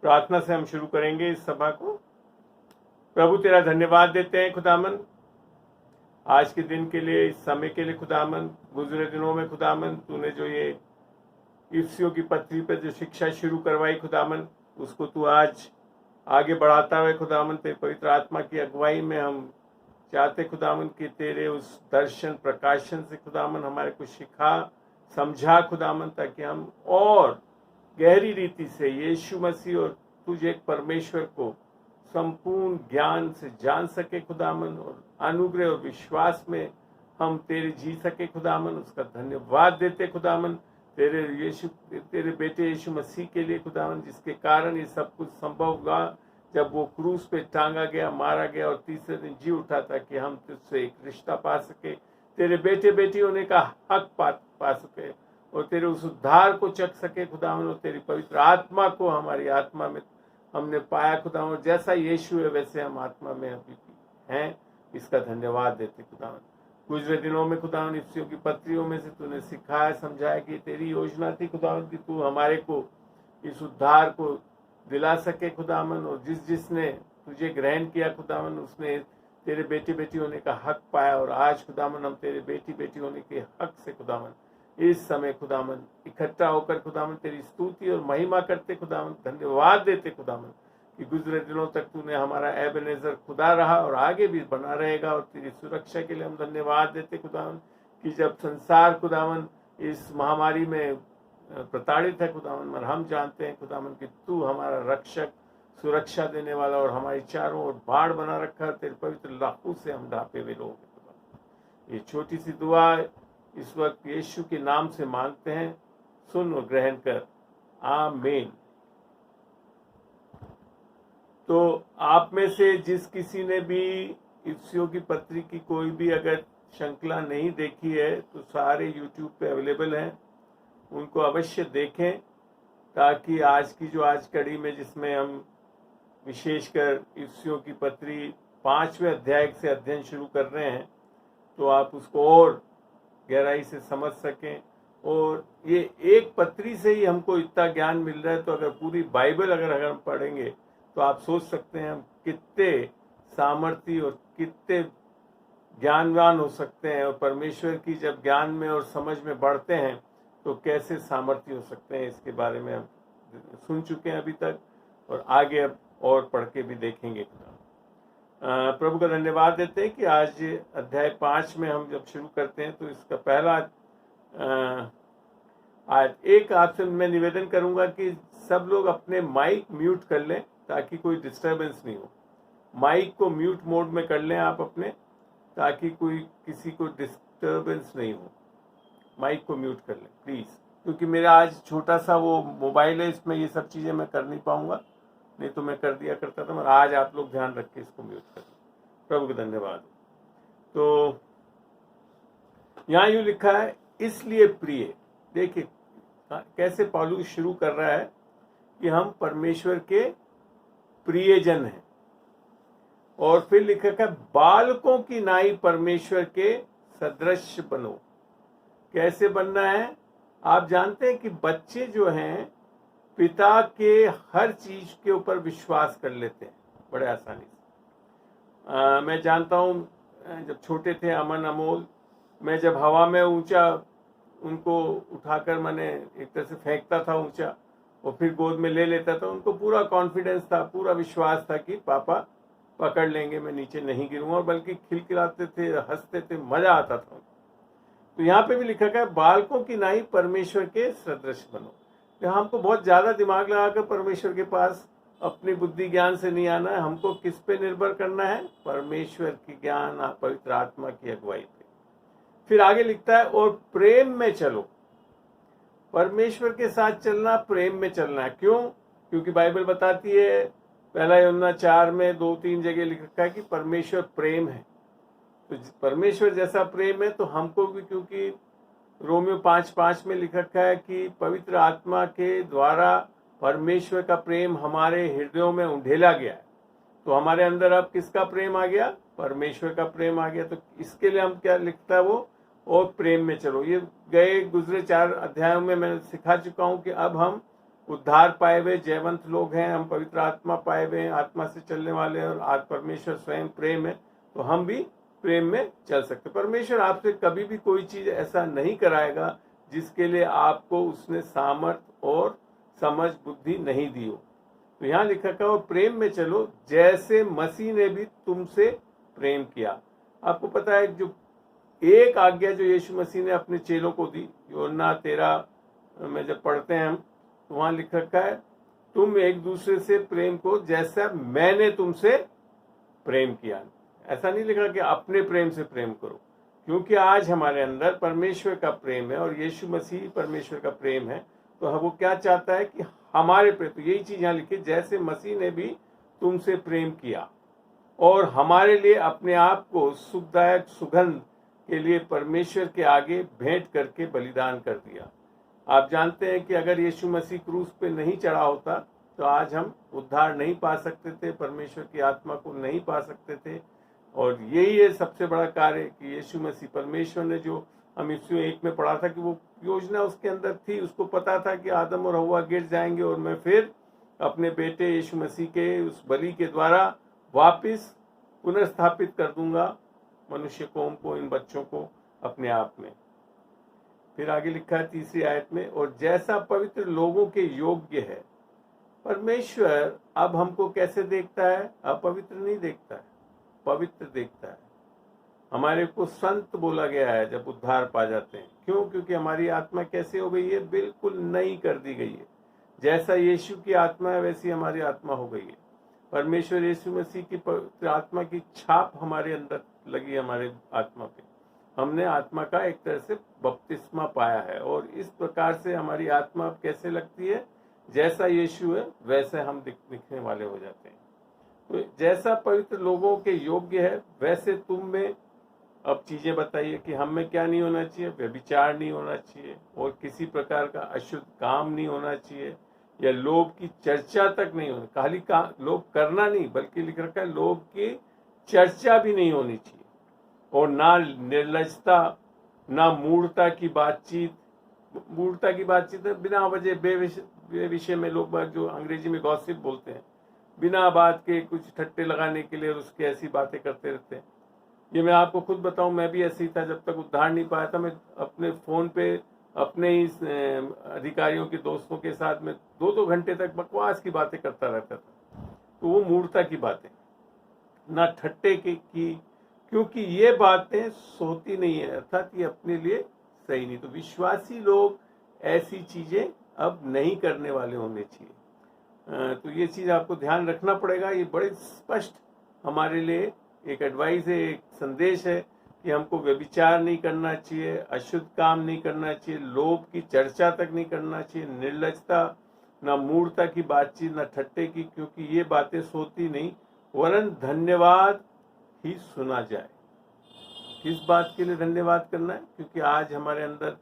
प्रार्थना से हम शुरू करेंगे इस सभा को। प्रभु तेरा धन्यवाद देते हैं खुदावन, आज के दिन के लिए, इस समय के लिए खुदावन। गुजरे दिनों में खुदावन तूने जो ये इफ्सियों की पत्री पर जो शिक्षा शुरू करवाई खुदावन, उसको तू आज आगे बढ़ाता हुए खुदावन तेरे पवित्र आत्मा की अगुवाई में हम चाहते खुदावन कि तेरे उस दर्शन प्रकाशन से खुदावन हमारे को सिखा समझा खुदावन, ताकि हम और गहरी रीति से यीशु मसीह और तुझे एक परमेश्वर को संपूर्ण ज्ञान से जान सके खुदावन, और अनुग्रह और विश्वास में हम तेरे जी सके खुदावन। उसका धन्यवाद देते खुदावन तेरे बेटे यीशु मसीह के लिए खुदावन, जिसके कारण ये सब कुछ संभव हुआ, जब वो क्रूस पे टांगा गया, मारा गया और तीसरे दिन जी उठा, ताकि हम तुझसे एक रिश्ता पा सके, तेरे बेटे बेटी होने का हक पा सके और तेरे उस उद्धार को चख सके खुदावन, और तेरी पवित्र आत्मा को हमारी आत्मा में हमने पाया खुदावन। जैसा यीशु है वैसे हम आत्मा में अभी हैं, इसका धन्यवाद देते खुदावन। गुजरे दिनों में खुदावन इफ्सियों की पत्रियों में से तूने सिखाया समझाया कि तेरी योजना थी खुदावन कि तू हमारे को इस उद्धार को दिला सके खुदावन, और जिसने तुझे ग्रहण किया खुदावन उसने तेरे बेटी बेटी होने का हक पाया। और आज खुदावन हम तेरे बेटी बेटी होने के हक से खुदावन इस समय खुदावन इकट्ठा होकर खुदावन तेरी स्तुति और महिमा करते खुदावन, धन्यवाद देते खुदावन कि गुजरे दिनों तक तूने हमारा एबेनेजर खुदा रहा और आगे भी बना रहेगा। और तेरी सुरक्षा के लिए हम धन्यवाद देते खुदावन कि जब संसार खुदावन इस महामारी में प्रताड़ित है खुदावन, और हम जानते हैं खुदावन कि तू हमारा रक्षक, सुरक्षा देने वाला और हमारी चारों ओर बाढ़ बना रखा है, तेरे पवित्र लाखों से हम ढापे हुए लोग हैं खुदावन। ये छोटी सी दुआ इस वक्त यीशु के नाम से मांगते हैं, सुन और ग्रहण कर, आमीन। तो आप में से जिस किसी ने भी इफ्सियों की पत्री की कोई भी अगर श्रृंखला नहीं देखी है तो सारे यूट्यूब पे अवेलेबल हैं, उनको अवश्य देखें, ताकि आज की जो आज कड़ी में जिसमें हम विशेषकर इफ्सियों की पत्री 5वें अध्याय से अध्ययन शुरू कर रहे हैं, तो आप उसको और गहराई से समझ सकें। और ये एक पत्री से ही हमको इतना ज्ञान मिल रहा है, तो अगर पूरी बाइबल अगर हम पढ़ेंगे तो आप सोच सकते हैं हम कितने सामर्थी और कितने ज्ञानवान हो सकते हैं, और परमेश्वर की जब ज्ञान में और समझ में बढ़ते हैं तो कैसे सामर्थी हो सकते हैं। इसके बारे में हम सुन चुके हैं अभी तक, और आगे अब और पढ़ के भी देखेंगे। प्रभु का धन्यवाद देते हैं कि आज अध्याय 5 में हम जब शुरू करते हैं तो इसका पहला आज एक आपसे मैं निवेदन करूंगा कि सब लोग अपने माइक म्यूट कर लें ताकि कोई डिस्टरबेंस नहीं हो। माइक को म्यूट मोड में कर लें आप अपने, ताकि कोई किसी को डिस्टरबेंस नहीं हो। माइक को म्यूट कर लें प्लीज़, क्योंकि मेरा आज छोटा सा वो मोबाइल है, इसमें ये सब चीज़ें मैं कर नहीं पाऊंगा, नहीं तो मैं कर दिया करता था, मगर आज आप लोग ध्यान रख के इसको म्यूट कर लें। प्रभु का धन्यवाद। तो यहाँ यूँ लिखा है, इसलिए प्रिय, देखिए कैसे पौलुस शुरू कर रहा है कि हम परमेश्वर के प्रियजन हैं, और फिर लिखा है बालकों की नाई परमेश्वर के सदृश बनो। कैसे बनना है? आप जानते हैं कि बच्चे जो हैं पिता के हर चीज के ऊपर विश्वास कर लेते हैं बड़े आसानी से। मैं जानता हूँ जब छोटे थे अमन अमोल, मैं जब हवा में ऊंचा उनको उठाकर मैंने एक तरह से फेंकता था ऊंचा और फिर गोद में ले लेता था, उनको पूरा कॉन्फिडेंस था, पूरा विश्वास था कि पापा पकड़ लेंगे, मैं नीचे नहीं गिरूंगा, और बल्कि खिलखिलाते थे, हंसते थे, मजा आता था। तो यहाँ पे भी लिखा गया बालकों की नाई परमेश्वर के सदृश बनो। यहाँ हमको बहुत ज्यादा दिमाग लगाकर परमेश्वर के पास अपनी बुद्धि ज्ञान से नहीं आना है, हमको किस पे निर्भर करना है? परमेश्वर की ज्ञान, पवित्र आत्मा की अगुवाई पे। फिर आगे लिखता है, और प्रेम में चलो। परमेश्वर के साथ चलना, प्रेम में चलना है। क्यों? क्योंकि बाइबल बताती है, पहला यूहन्ना 4 में 2-3 जगह लिख रखा है कि परमेश्वर प्रेम है। तो परमेश्वर जैसा प्रेम है तो हमको भी, क्योंकि रोमियो 5:5 में लिख रखा है कि पवित्र आत्मा के द्वारा परमेश्वर का प्रेम हमारे हृदयों में उंडेला गया है। तो हमारे अंदर अब किसका प्रेम आ गया? परमेश्वर का प्रेम आ गया। तो इसके लिए हम क्या लिखता है वो, और प्रेम में चलो। ये गए गुजरे 4 अध्यायों में मैं सिखा चुका हूं कि अब हम उद्धार पाए हुए जयवंत लोग हैं, हम पवित्र आत्मा पाए हुए हैं, आत्मा से चलने वाले हैं, और आज परमेश्वर स्वयं प्रेम है, तो हम भी प्रेम में चल सकते। परमेश्वर आपसे कभी भी कोई चीज ऐसा नहीं कराएगा जिसके लिए आपको उसने सामर्थ और समझ बुद्धि नहीं दी हो। तो यहाँ लिखा था, वो प्रेम में चलो जैसे मसीह ने भी तुमसे प्रेम किया। आपको पता है जो एक आज्ञा जो यीशु मसीह ने अपने चेलों को दी, यूहन्ना 13 में जब पढ़ते हैं हम, तो वहां लिख रखा है, तुम एक दूसरे से प्रेम को जैसा मैंने तुमसे प्रेम किया। ऐसा नहीं लिखा कि अपने प्रेम से प्रेम करो, क्योंकि आज हमारे अंदर परमेश्वर का प्रेम है और यीशु मसीह परमेश्वर का प्रेम है। तो वो क्या चाहता है कि हमारे प्रेम, तो यही चीज यहाँ लिखी, जैसे मसीह ने भी तुमसे प्रेम किया और हमारे लिए अपने आप को सुखदायक सुगंध के लिए परमेश्वर के आगे भेंट करके बलिदान कर दिया। आप जानते हैं कि अगर यीशु मसीह क्रूस पे नहीं चढ़ा होता तो आज हम उद्धार नहीं पा सकते थे, परमेश्वर की आत्मा को नहीं पा सकते थे। और यही है सबसे बड़ा कार्य कि यीशु मसीह, परमेश्वर ने, जो हम इफ्सियों 1 में पढ़ा था कि वो योजना उसके अंदर थी, उसको पता था कि आदम और हव्वा गिर जाएंगे और मैं फिर अपने बेटे यीशु मसीह के उस बलि के द्वारा वापिस पुनर्स्थापित कर दूंगा मनुष्य कौम को, इन बच्चों को अपने आप में। फिर आगे लिखा है 3री आयत में, और जैसा पवित्र लोगों के योग्य है। परमेश्वर अब हमको कैसे देखता है? अपवित्र नहीं देखता है, पवित्र देखता है। हमारे को संत बोला गया है जब उद्धार पा जाते हैं। क्यों? क्योंकि हमारी आत्मा कैसे हो गई है? बिल्कुल नई कर दी गई है। जैसा यीशु की आत्मा है वैसी हमारी आत्मा हो गई है। परमेश्वर यीशु मसीह की पवित्र आत्मा की छाप हमारे अंदर लगी, हमारे आत्मा पे। हमने आत्मा का एक तरह से बपतिस्मा पाया है और इस प्रकार से हमारी आत्मा अब कैसे लगती है? जैसा यीशु है वैसे हम दिखने वाले हो जाते हैं। तो जैसा पवित्र लोगों के योग्य है वैसे तुम में अब चीजें बताइए कि हम में क्या नहीं होना चाहिए? व्यभिचार नहीं होना चाहिए और किसी प्रकार का अशुद्ध काम नहीं होना चाहिए, या लोभ की चर्चा तक नहीं होनी। खाली लोभ करना नहीं, बल्कि लिख रखा है लोभ की चर्चा भी नहीं होनी चाहिए। और ना निर्लजता, ना मूढ़ता की बातचीत। मूढ़ता की बातचीत है बिना वजह बेविषय में लोग बात, जो अंग्रेजी में गॉसिप बोलते हैं, बिना बात के कुछ ठट्टे लगाने के लिए उसके ऐसी बातें करते रहते हैं। ये मैं आपको खुद बताऊं, मैं भी ऐसे ही था। जब तक उद्धार नहीं पाया था, मैं अपने फोन पे अपने ही अधिकारियों के दोस्तों के साथ में 2-2 घंटे तक बकवास की बातें करता रहता था। तो वो मूर्खता की बातें, ना ठट्टे की, क्योंकि ये बातें सोती नहीं है, अर्थात ये अपने लिए सही नहीं। तो विश्वासी लोग ऐसी चीजें अब नहीं करने वाले होने चाहिए। तो ये चीज आपको ध्यान रखना पड़ेगा। ये बड़े स्पष्ट हमारे लिए एक एडवाइस है, एक संदेश है कि हमको व्यभिचार नहीं करना चाहिए, अशुद्ध काम नहीं करना चाहिए, लोभ की चर्चा तक नहीं करना चाहिए, निर्लजता, ना मूर्खता की बातचीत, ना ठट्टे की, क्योंकि ये बातें सोती नहीं, वरन धन्यवाद ही सुना जाए। किस बात के लिए धन्यवाद करना है? क्योंकि आज हमारे अंदर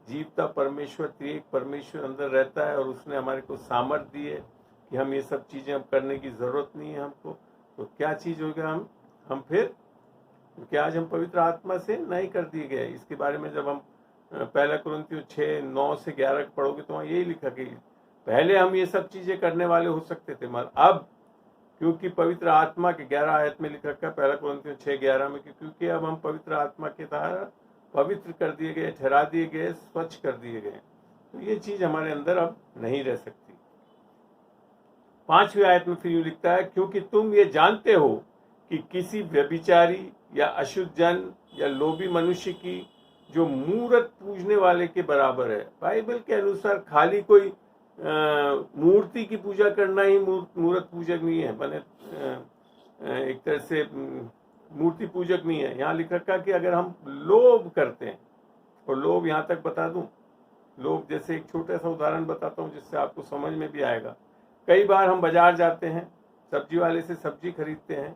जीवता परमेश्वर, त्रिएक परमेश्वर अंदर रहता है और उसने हमारे को सामर्थ दी है कि हम ये सब चीजें अब करने की जरूरत नहीं है हमको। तो क्या चीज होगा? हम फिर, क्योंकि आज हम पवित्र आत्मा से नहीं कर दिए गए। इसके बारे में जब हम 1 कुरिन्थियों 6:9 से 11 पढ़ोगे तो वहाँ यही लिखा कि पहले हम ये सब चीजें करने वाले हो सकते थे, मगर अब क्योंकि पवित्र आत्मा के 11 आयत में लिख रखा है 1 कुरिन्थियों 6:11 में, क्योंकि अब हम पवित्र आत्मा के द्वारा पवित्र कर दिए गए, ठहरा दिए गए, स्वच्छ कर दिए गए। तो ये चीज हमारे अंदर अब नहीं रह सकती। 5वीं आयत में फिर यूं लिखता है, क्योंकि तुम ये जानते हो कि किसी व्यभिचारी या अशुद्ध जन या लोभी मनुष्य की जो मूर्त पूजने वाले के बराबर है। बाइबल के अनुसार खाली कोई मूर्ति की पूजा करना ही मूर्त पूजक नहीं है, बने एक तरह से मूर्ति पूजक नहीं है। यहाँ लिख रखा कि अगर हम लोभ करते हैं, और लोभ यहाँ तक बता दूं, लोभ जैसे एक छोटा सा उदाहरण बताता हूँ जिससे आपको समझ में भी आएगा। कई बार हम बाजार जाते हैं, सब्जी वाले से सब्जी खरीदते हैं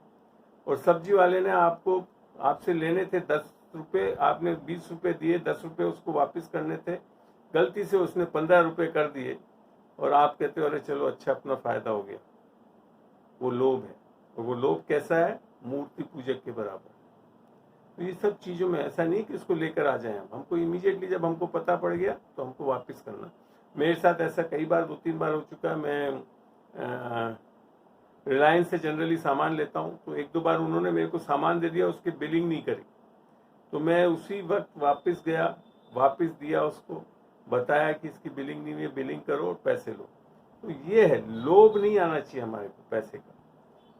और सब्जी वाले ने आपसे लेने थे 10 रुपये, आपने 20 रुपये दिए, 10 रुपये उसको वापस करने थे, गलती से उसने 15 रुपये कर दिए और आप कहते हो अरे चलो अच्छा अपना फायदा हो गया। वो लोभ है। और वो लोभ कैसा है? मूर्ति पूजक के बराबर। तो ये सब चीजों में ऐसा नहीं कि उसको लेकर आ जाए हमको इमीडिएटली, जब हमको पता पड़ गया तो हमको वापस करना। मेरे साथ ऐसा कई बार 2-3 बार हो चुका है। मैं रिलायंस से जनरली सामान लेता हूँ, तो 1-2 बार उन्होंने मेरे को सामान दे दिया, उसकी बिलिंग नहीं करी, तो मैं उसी वक्त वापस गया, वापस दिया उसको, बताया कि इसकी बिलिंग नहीं हुई है, बिलिंग करो और पैसे लो। तो ये है, लोभ नहीं आना चाहिए हमारे को पैसे का।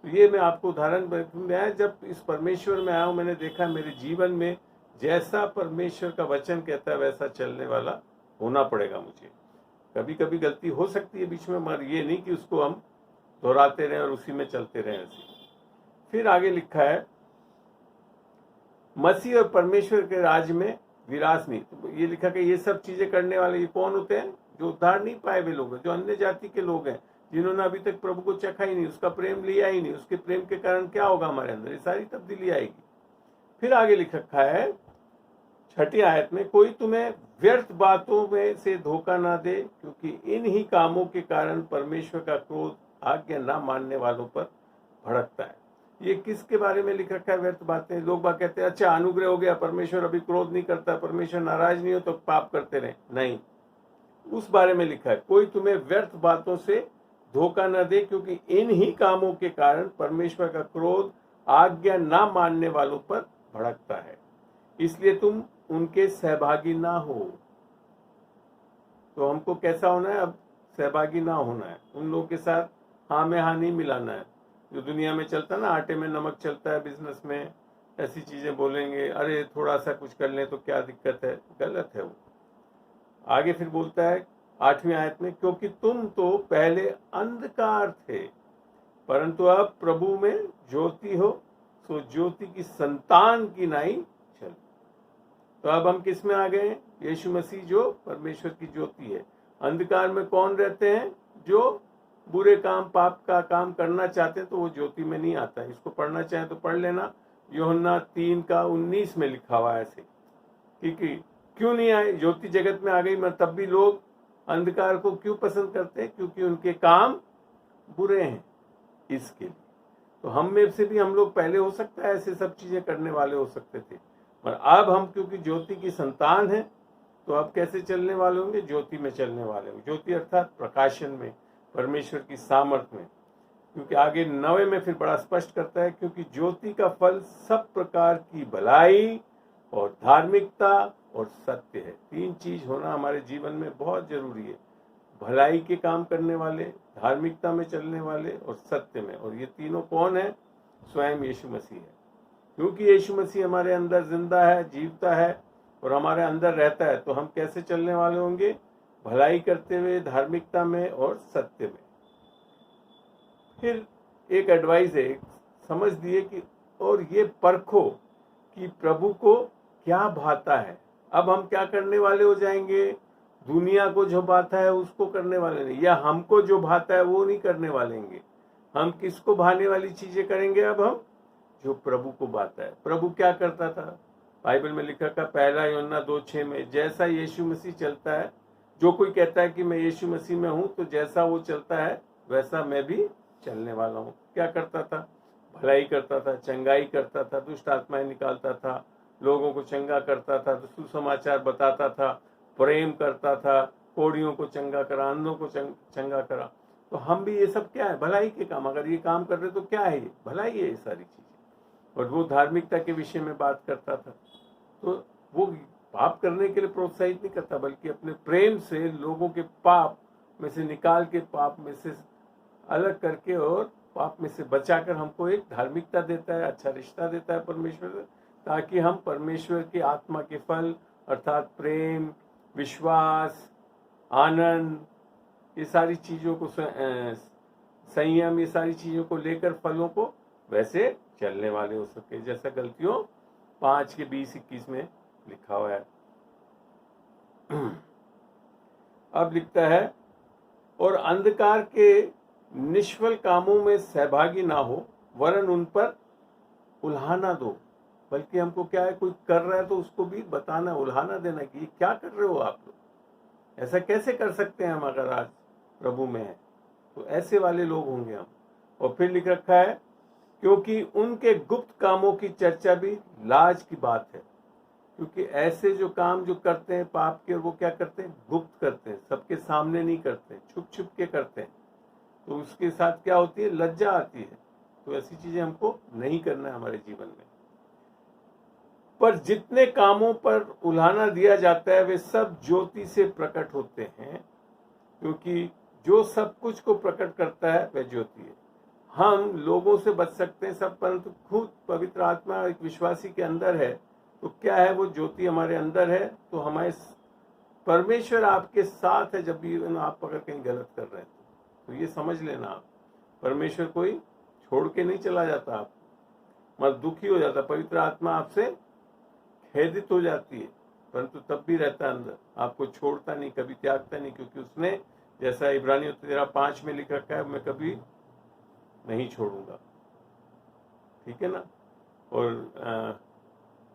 तो ये मैं आपको उदाहरण, मैं जब इस परमेश्वर में आया हूँ, मैंने देखा मेरे जीवन में जैसा परमेश्वर का वचन कहता है वैसा चलने वाला होना पड़ेगा मुझे। कभी कभी गलती हो सकती है बीच में, मगर ये नहीं कि उसको हम दोहराते रहें और उसी में चलते रहें ऐसे। फिर आगे लिखा है, मसीह और परमेश्वर के राज में विरास नहीं। तो ये लिखा कि ये सब चीजें करने वाले ये कौन होते हैं? जो उद्धार नहीं पाए हुए लोग हैं, जो अन्य जाति के लोग हैं, जिन्होंने अभी तक प्रभु को चखा ही नहीं, उसका प्रेम लिया ही नहीं। उसके प्रेम के कारण क्या होगा हमारे अंदर? ये सारी तब्दीली आएगी। फिर आगे लिख रखा है 6ठी आयत में, कोई तुम्हें व्यर्थ बातों में से धोखा ना दे, क्योंकि इन ही कामों के कारण परमेश्वर का क्रोध आज्ञा ना मानने वालों पर भड़कता है। ये किसके बारे में लिख रखा है व्यर्थ बातें? लोग बात कहते हैं अच्छा अनुग्रह हो गया, परमेश्वर अभी क्रोध नहीं करता, परमेश्वर नाराज नहीं हो तो पाप करते रहे। नहीं, उस बारे में लिखा है, कोई तुम्हें व्यर्थ बातों से धोखा न दे, क्योंकि इन ही कामों के कारण परमेश्वर का क्रोध आज्ञा ना मानने वालों पर भड़कता है, इसलिए तुम उनके सहभागी ना हो। तो हमको कैसा होना है? अब सहभागी ना होना है, उन लोगों के साथ हाँ में हाँ नहीं मिलाना है। जो दुनिया में चलता है ना, आटे में नमक चलता है, बिजनेस में ऐसी चीजें बोलेंगे, अरे थोड़ा सा कुछ कर लें तो क्या दिक्कत है, गलत है वो। आगे फिर बोलता है 8वीं आयत में, क्योंकि तुम तो पहले अंधकार थे, परंतु अब प्रभु में ज्योति हो, सो ज्योति की संतान की नाई चल। तो अब हम किस में आ गए हैं? यीशु मसीह जो परमेश्वर की ज्योति है। अंधकार में कौन रहते हैं? जो बुरे काम, पाप का काम करना चाहते हैं, तो वो ज्योति में नहीं आता है। इसको पढ़ना चाहें तो पढ़ लेना, यूहन्ना 3:19 में लिखा हुआ है ऐसे। क्योंकि क्यों नहीं आए? ज्योति जगत में आ गई, मैं तब भी लोग अंधकार को क्यों पसंद करते हैं? क्योंकि उनके काम बुरे हैं, इसके लिए। तो हम में से भी हम लोग पहले हो सकता है ऐसे सब चीजें करने वाले हो सकते थे, पर अब हम क्योंकि ज्योति की संतान है, तो अब कैसे चलने वाले होंगे? ज्योति में चलने वाले होंगे। ज्योति अर्थात प्रकाशन में, परमेश्वर की सामर्थ में। क्योंकि आगे 9 में फिर बड़ा स्पष्ट करता है, क्योंकि ज्योति का फल सब प्रकार की भलाई और धार्मिकता और सत्य है। 3 चीज होना हमारे जीवन में बहुत जरूरी है, भलाई के काम करने वाले, धार्मिकता में चलने वाले और सत्य में। और ये तीनों कौन है? स्वयं यीशु मसीह है। क्योंकि यीशु मसीह हमारे अंदर जिंदा है, जीवता है और हमारे अंदर रहता है, तो हम कैसे चलने वाले होंगे? भलाई करते हुए, धार्मिकता में और सत्य में। फिर एक एडवाइस है, समझ दिए कि और ये परखो कि प्रभु को क्या भाता है। अब हम क्या करने वाले हो जाएंगे? दुनिया को जो भाता है उसको करने वाले नहीं, या हमको जो भाता है वो नहीं करने वालेंगे। हम किसको भाने वाली चीजें करेंगे? अब हम जो प्रभु को भाता है। प्रभु क्या करता था? बाइबल में लिखा था 1 यूहन्ना 2:6 में, जैसा यीशु मसीह चलता है, जो कोई कहता है कि मैं यीशु मसीह में हूं, तो जैसा वो चलता है वैसा मैं भी चलने वाला हूं। क्या करता था? भलाई करता था, चंगाई करता था, दुष्ट आत्माएं निकालता था, लोगों को चंगा करता था, सुसमाचार बताता था, प्रेम करता था, कोढ़ियों को चंगा करा, अंधों को चंगा करा। तो हम भी ये सब क्या है? भलाई के काम। अगर ये काम कर रहे तो क्या है? ये भलाई है, ये सारी चीजें। और वो धार्मिकता के विषय में बात करता था, तो वो पाप करने के लिए प्रोत्साहित नहीं करता, बल्कि अपने प्रेम से लोगों के पाप में से निकाल के, पाप में से अलग करके और पाप में से बचाकर हमको एक धार्मिकता देता है, अच्छा रिश्ता देता है परमेश्वर से, ताकि हम परमेश्वर की आत्मा के फल अर्थात प्रेम, विश्वास, आनंद, ये सारी चीजों को, संयम, ये सारी चीजों को लेकर फलों को वैसे चलने वाले हो सके, जैसा गलतियों 5:20-21 में लिखा हुआ है। अब लिखता है, और अंधकार के निष्फल कामों में सहभागी ना हो, वरन उन पर उल्हाना दो। बल्कि हमको क्या है, कोई कर रहा है तो उसको भी बताना, उल्हाना देना कि ये क्या कर रहे हो आप लोग, ऐसा कैसे कर सकते हैं हम अगर आज प्रभु में है। तो ऐसे वाले लोग होंगे हम। और फिर लिख रखा है, क्योंकि उनके गुप्त कामों की चर्चा भी लाज की बात है। क्योंकि ऐसे जो काम जो करते हैं पाप के, वो क्या करते हैं, गुप्त करते हैं, सबके सामने नहीं करते, छुप छुप के करते हैं। तो उसके साथ क्या होती है, लज्जा आती है। तो ऐसी चीजें हमको नहीं करना है हमारे जीवन में। पर जितने कामों पर उल्हाना दिया जाता है वे सब ज्योति से प्रकट होते हैं, क्योंकि जो सब कुछ को प्रकट करता है वह ज्योति है। हम लोगों से बच सकते हैं सब, परंतु खुद पवित्र आत्मा एक विश्वासी के अंदर है तो क्या है, वो ज्योति हमारे अंदर है। तो हमारे परमेश्वर आपके साथ है जब भी आप अगर कहीं गलत कर रहे हैं तो ये समझ लेना आप, परमेश्वर कोई छोड़ के नहीं चला जाता, आप मत दुखी हो जाता, पवित्र आत्मा आपसे खेदित हो जाती है, परंतु तब भी रहता है अंदर, आपको छोड़ता नहीं, कभी त्यागता नहीं, क्योंकि उसने जैसा इब्रानियों 13:5 में लिख रखा है, मैं कभी नहीं छोड़ूंगा। ठीक है ना। और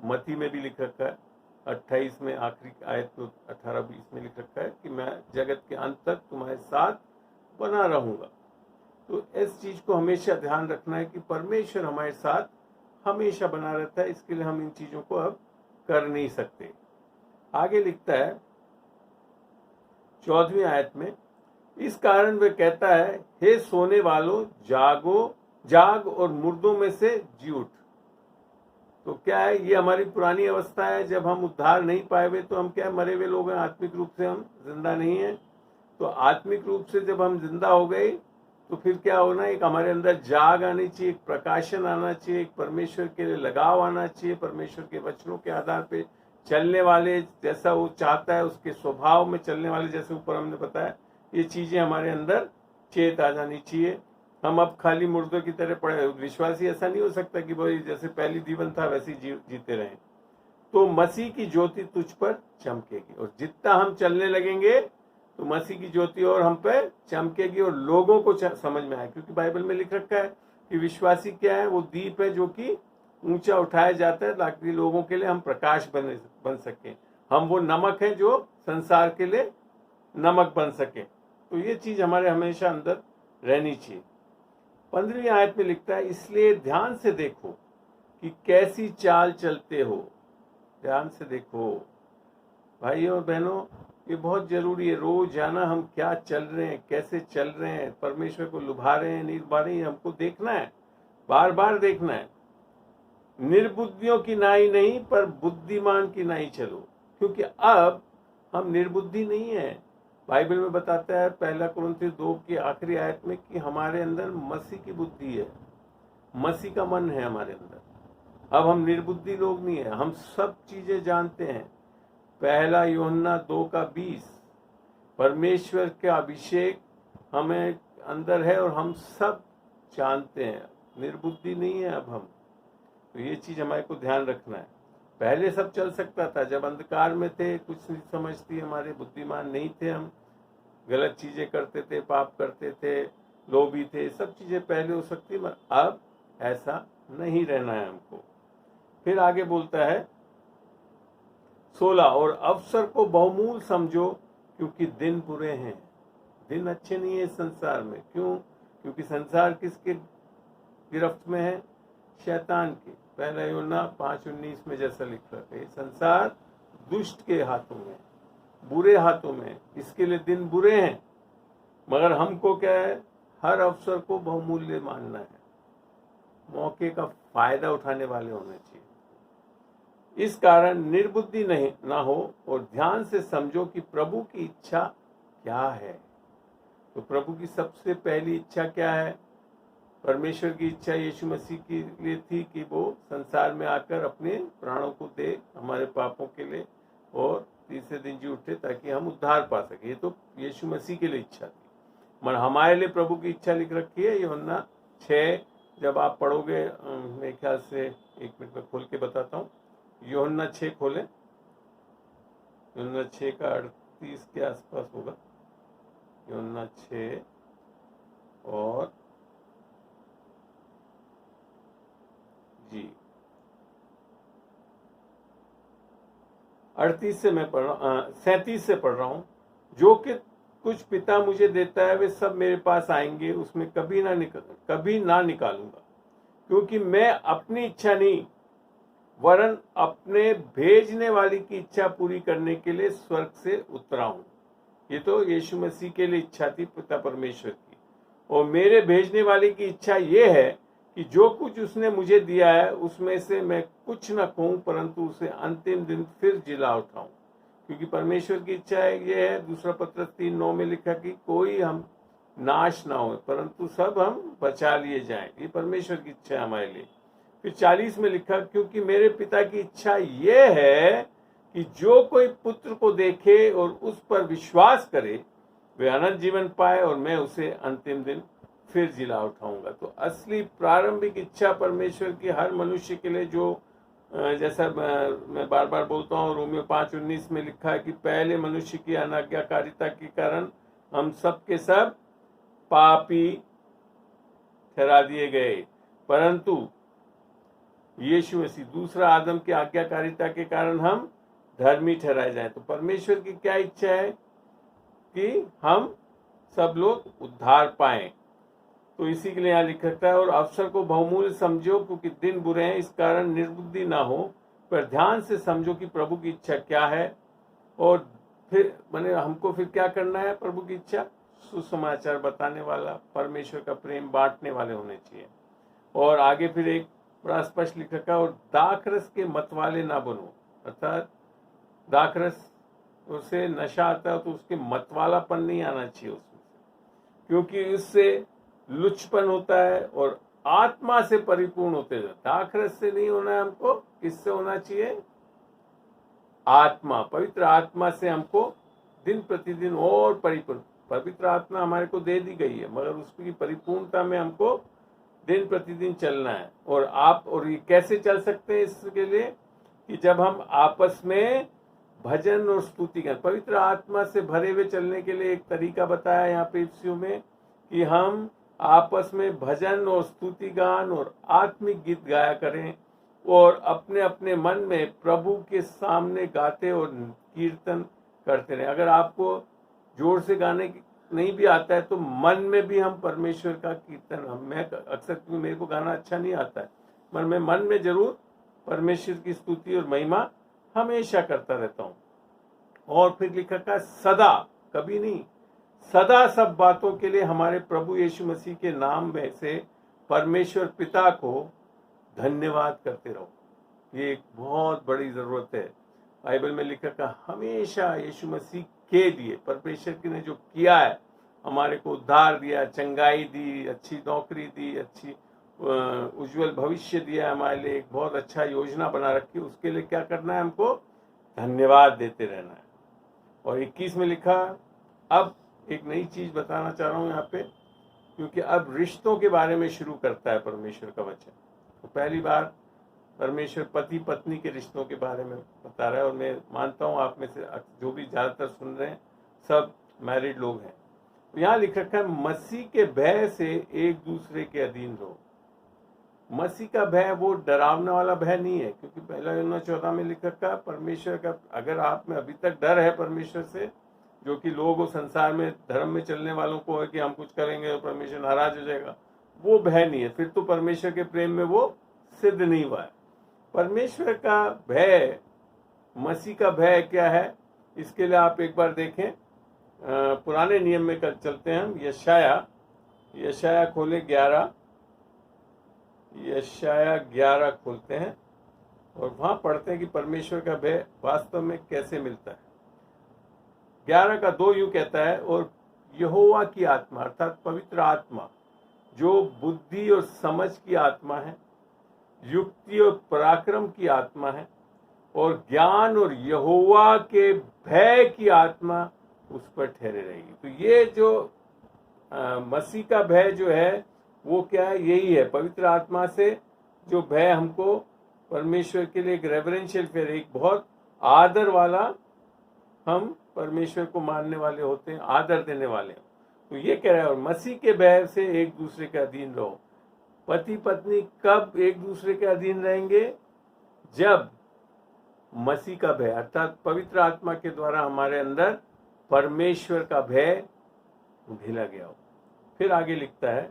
मती में भी लिख रखा है 28 में आखिरी आयत तो 18-20 में लिख रखा है कि मैं जगत के अंत तक तुम्हारे साथ बना रहूंगा। तो इस चीज को हमेशा ध्यान रखना है कि परमेश्वर हमारे साथ हमेशा बना रहता है, इसके लिए हम इन चीजों को अब कर नहीं सकते। आगे लिखता है 14वीं आयत में, इस कारण वह कहता है, हे सोने वालों जाग और मुर्दों में से जी उठ। तो क्या है, ये हमारी पुरानी अवस्था है, जब हम उद्धार नहीं पाए हुए तो हम क्या मरे हुए लोग हैं, आत्मिक रूप से हम जिंदा नहीं हैं। तो आत्मिक रूप से जब हम जिंदा हो गए तो फिर क्या होना, एक हमारे अंदर जाग आनी चाहिए, एक प्रकाशन आना चाहिए, एक परमेश्वर के लिए लगाव आना चाहिए, परमेश्वर के वचनों के आधार पे चलने वाले, जैसा वो चाहता है उसके स्वभाव में चलने वाले, जैसे ऊपर हमने बताया, ये चीजें हमारे अंदर चेत आ जानी चाहिए। हम अब खाली मुर्दों की तरह पड़े, विश्वासी ऐसा नहीं हो सकता कि भाई जैसे पहली जीवन था वैसे जीते रहें। तो मसीह की ज्योति तुझ पर चमकेगी, और जितना हम चलने लगेंगे तो मसीह की ज्योति और हम पे चमकेगी और लोगों को समझ में आए, क्योंकि बाइबल में लिख रखा है कि विश्वासी क्या है, वो दीप है जो कि ऊंचा उठाया जाता है ताकि लोगों के लिए हम प्रकाश बन सके। हम वो नमक है जो संसार के लिए नमक बन सके। तो ये चीज हमारे हमेशा अंदर रहनी चाहिए। 15वीं आयत में लिखता है, इसलिए ध्यान से देखो कि कैसी चाल चलते हो। ध्यान से देखो भाइयों और बहनों, ये बहुत जरूरी है। रोजाना हम क्या चल रहे हैं, कैसे चल रहे हैं, परमेश्वर को लुभा रहे हैं नहीं लुभा रहे हैं, हमको देखना है, बार बार देखना है। निर्बुद्धियों की नाई नहीं पर बुद्धिमान की नाई चलो, क्योंकि अब हम निर्बुद्धि नहीं है। बाइबल में बताता है 1 कुरिन्थियों 2 की आखिरी आयत में कि हमारे अंदर मसीह की बुद्धि है, मसीह का मन है हमारे अंदर। अब हम निर्बुद्धि लोग नहीं है, हम सब चीजें जानते हैं। 1 यूहन्ना 2:20, परमेश्वर का अभिषेक हमें अंदर है और हम सब जानते हैं, निर्बुद्धि नहीं है अब हम। तो ये चीज हमारे को ध्यान रखना है। पहले सब चल सकता था, जब अंधकार में थे, कुछ नहीं समझती, हमारे बुद्धिमान नहीं थे, हम गलत चीजें करते थे, पाप करते थे, लोभी थे, सब चीजें पहले हो सकती, मगर अब ऐसा नहीं रहना है हमको। फिर आगे बोलता है 16, और अवसर को बहुमूल समझो क्योंकि दिन बुरे हैं। दिन अच्छे नहीं है इस संसार में। क्यों? क्योंकि संसार किसके गिरफ्त में है? शैतान के। 1 यूहन्ना 5:19 में जैसा लिख रहा है, संसार दुष्ट के हाथों में, बुरे हाथों में, इसके लिए दिन बुरे हैं। मगर हमको क्या है, हर अवसर को बहुमूल्य मानना है, मौके का फायदा उठाने वाले होने चाहिए। इस कारण निर्बुद्धि नहीं ना हो और ध्यान से समझो कि प्रभु की इच्छा क्या है। तो प्रभु की सबसे पहली इच्छा क्या है? परमेश्वर की इच्छा यीशु मसीह के लिए थी कि वो संसार में आकर अपने प्राणों को दे हमारे पापों के लिए और तीसरे दिन जी उठे ताकि हम उद्धार पा सके। ये तो यीशु मसीह के लिए इच्छा थी, मगर हमारे लिए प्रभु की इच्छा लिख रखी है यूहन्ना 6। जब आप पढ़ोगे, मेरे ख्याल से 1 मिनट में खोल के बताता हूँ। यूहन्ना 6 खोलें, यूहन्ना 6 का 38 के आसपास होगा। यूहन्ना 6 और जी 38 से मैं पढ़ रहा, 37 से पढ़ रहा हूँ। जो कि कुछ पिता मुझे देता है वे सब मेरे पास आएंगे, उसमें कभी ना निकालूंगा, क्योंकि मैं अपनी इच्छा नहीं वरन अपने भेजने वाली की इच्छा पूरी करने के लिए स्वर्ग से उतरा हूं। ये तो यीशु मसीह के लिए इच्छा थी पिता परमेश्वर की। और मेरे भेजने वाले की इच्छा ये है कि जो कुछ उसने मुझे दिया है उसमें से मैं कुछ न खोऊं, परंतु उसे अंतिम दिन फिर जिला उठाऊं। क्योंकि परमेश्वर की इच्छा है ये है, दूसरा पत्रस 3:9 में लिखा कि कोई हम नाश ना हो, परंतु सब हम बचा लिए जाएं। ये परमेश्वर की इच्छा है हमारे लिए। फिर 40 में लिखा, क्योंकि मेरे पिता की इच्छा ये है कि जो कोई पुत्र को देखे और उस पर विश्वास करे वे अनंत जीवन पाए, और मैं उसे अंतिम दिन फिर जिला उठाऊंगा। तो असली प्रारंभिक इच्छा परमेश्वर की हर मनुष्य के लिए, जो जैसा मैं बार बार बोलता हूँ, रोमियो 5:19 में लिखा है कि पहले मनुष्य की अनाज्ञाकारिता के कारण हम सब के सब पापी ठहरा दिए गए, परंतु यीशु मसीह दूसरा आदम की आज्ञाकारिता के कारण हम धर्मी ठहराए जाएं। तो परमेश्वर की क्या इच्छा है कि हम सब लोग उद्धार पाएं। तो इसी के लिए यहाँ लिखा है, और अवसर को बहुमूल्य समझो क्योंकि दिन बुरे हैं, इस कारण निर्बुद्धि ना हो, पर ध्यान से समझो कि प्रभु की इच्छा क्या है। और फिर मैंने हमको फिर क्या करना है, प्रभु की इच्छा सुसमाचार बताने वाला, परमेश्वर का प्रेम बांटने वाले होने चाहिए। और आगे फिर एक बड़ा स्पष्ट लिखा है, और दाखरस के मतवाले ना बनो। अर्थात दाखरस उसे नशा आता है तो उसके मतवालापन नहीं आना चाहिए उसमें, क्योंकि इससे लुचपन होता है और आत्मा से परिपूर्ण होते हैं। दाखरस से नहीं होना है हमको, किससे होना चाहिए? आत्मा, पवित्र आत्मा से हमको दिन प्रतिदिन और परिपूर्ण। पवित्र आत्मा हमारे को दे दी गई है, मगर उसकी परिपूर्णता में हमको दिन प्रतिदिन चलना है। और ये कैसे चल सकते हैं इसके लिए कि जब हम आपस में भजन और स्तुति करें। पवित्र आत्मा से भरे हुए चलने के लिए एक तरीका बताया यहाँ पे इफ्सियों में कि हम आपस में भजन और स्तुति गान और आत्मिक गीत गाया करें, और अपने अपने मन में प्रभु के सामने गाते और कीर्तन करते रहें। अगर आपको जोर से गाने नहीं भी आता है तो मन में भी हम परमेश्वर का कीर्तन, मैं अक्सर, क्योंकि मेरे को गाना अच्छा नहीं आता है, पर मैं मन में जरूर परमेश्वर की स्तुति और महिमा हमेशा करता रहता हूँ। और फिर लिखा था, सदा, कभी नहीं, सदा सब बातों के लिए हमारे प्रभु यीशु मसीह के नाम में से परमेश्वर पिता को धन्यवाद करते रहो। ये एक बहुत बड़ी जरूरत है। बाइबल में लिखा था, हमेशा यीशु मसीह के लिए परमेश्वर ने जो किया है, हमारे को उद्धार दिया, चंगाई दी, अच्छी नौकरी दी, अच्छी उज्जवल भविष्य दिया, हमारे लिए एक बहुत अच्छा योजना बना रखी, उसके लिए क्या करना है? हमको धन्यवाद देते रहना है। और 21 में लिखा, अब एक नई चीज बताना चाह रहा हूं यहाँ पे, क्योंकि अब रिश्तों के बारे में शुरू करता है परमेश्वर का वचन। तो पहली बार परमेश्वर पति पत्नी के रिश्तों के बारे में बता रहा है, और मैं मानता हूँ आप में से जो भी ज्यादातर सुन रहे हैं सब मैरिड लोग हैं। तो यहाँ लिख रखा है, मसीह के भय से एक दूसरे के अधीन रहो। मसीह का भय वो डरावने वाला भय नहीं है, क्योंकि 1 यूहन्ना 14 में लिख रखा है, परमेश्वर का अगर आप में अभी तक डर है परमेश्वर से, जो कि लोग और संसार में धर्म में चलने वालों को है कि हम कुछ करेंगे तो परमेश्वर नाराज हो जाएगा, वो भय नहीं है, फिर तो परमेश्वर के प्रेम में वो सिद्ध नहीं हुआ है। परमेश्वर का भय, मसीह का भय क्या है, इसके लिए आप एक बार देखें, पुराने नियम में चलते हैं हम। यशाया खोले 11, यशाया 11 खोलते हैं और वहां पढ़ते हैं कि परमेश्वर का भय वास्तव में कैसे मिलता है। 11 का 2 यूं कहता है, और यहोवा की आत्मा अर्थात पवित्र आत्मा, जो बुद्धि और समझ की आत्मा है, युक्ति और पराक्रम की आत्मा है, और ज्ञान और यहोवा के भय की आत्मा उस पर ठहरे रहेगी। तो ये जो मसीह का भय जो है वो क्या है? यही है, पवित्र आत्मा से जो भय हमको परमेश्वर के लिए एक रेवरेंशियल फेयर, एक बहुत आदर वाला, हम परमेश्वर को मानने वाले होते हैं, आदर देने वाले हैं। तो ये कह रहा है, और मसीह के भय से एक दूसरे के अधीन रहो। पति पत्नी कब एक दूसरे के अधीन रहेंगे? जब मसीह का भय अर्थात पवित्र आत्मा के द्वारा हमारे अंदर परमेश्वर का भय ढिला गया हो। फिर आगे लिखता है,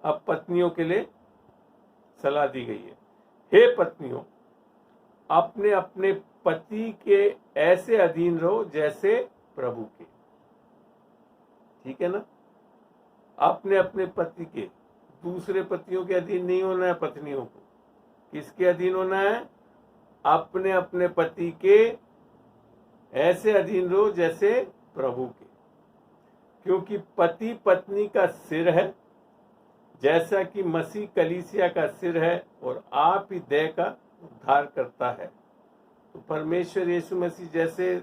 अब पत्नियों के लिए सलाह दी गई है, हे पत्नियों अपने अपने पति के ऐसे अधीन रहो जैसे प्रभु के। ठीक है ना? अपने अपने पति के, दूसरे पतियों के अधीन नहीं होना है पत्नियों को। किसके अधीन होना है? अपने अपने पति के ऐसे अधीन रहो जैसे प्रभु के, क्योंकि पति पत्नी का सिर है, जैसा कि मसीह कलीसिया का सिर है और आप ही देह का उद्धार करता है। तो परमेश्वर यीशु मसीह जैसे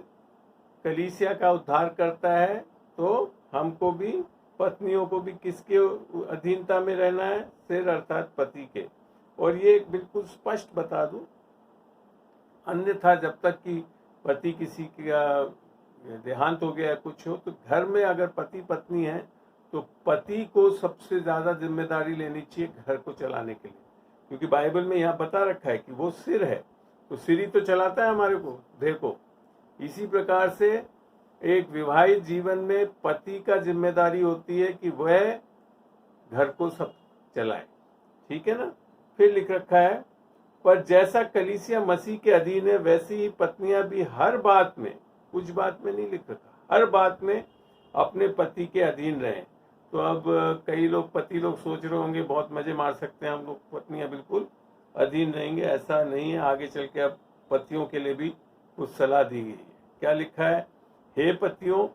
कलीसिया का उद्धार करता है, तो हमको भी, पत्नियों को भी किसके अधीनता में रहना है? सिर अर्थात पति के। और ये बिल्कुल स्पष्ट बता दूं, अन्यथा जब तक कि पति किसी का देहांत हो गया, कुछ हो, तो घर में अगर पति पत्नी है तो पति को सबसे ज्यादा जिम्मेदारी लेनी चाहिए घर को चलाने के लिए, क्योंकि बाइबल में यहाँ बता रखा है कि वो सिर है, तो सिर ही तो चलाता है हमारे को, देह को। इसी प्रकार से एक विवाहित जीवन में पति का जिम्मेदारी होती है कि वह घर को सब चलाए। ठीक है ना? फिर लिख रखा है, पर जैसा कलीसिया मसीह के अधीन है वैसी ही पत्नियां भी हर बात में, कुछ बात में नहीं लिख रखा, हर बात में अपने पति के अधीन रहें। तो अब कई लोग, पति लोग सोच रहे होंगे बहुत मजे मार सकते हैं हम लोग, पत्नियां बिल्कुल अधीन रहेंगे। ऐसा नहीं है। आगे चल के अब पतियों के लिए भी कुछ सलाह दी गई है। क्या लिखा है? हे पतियों,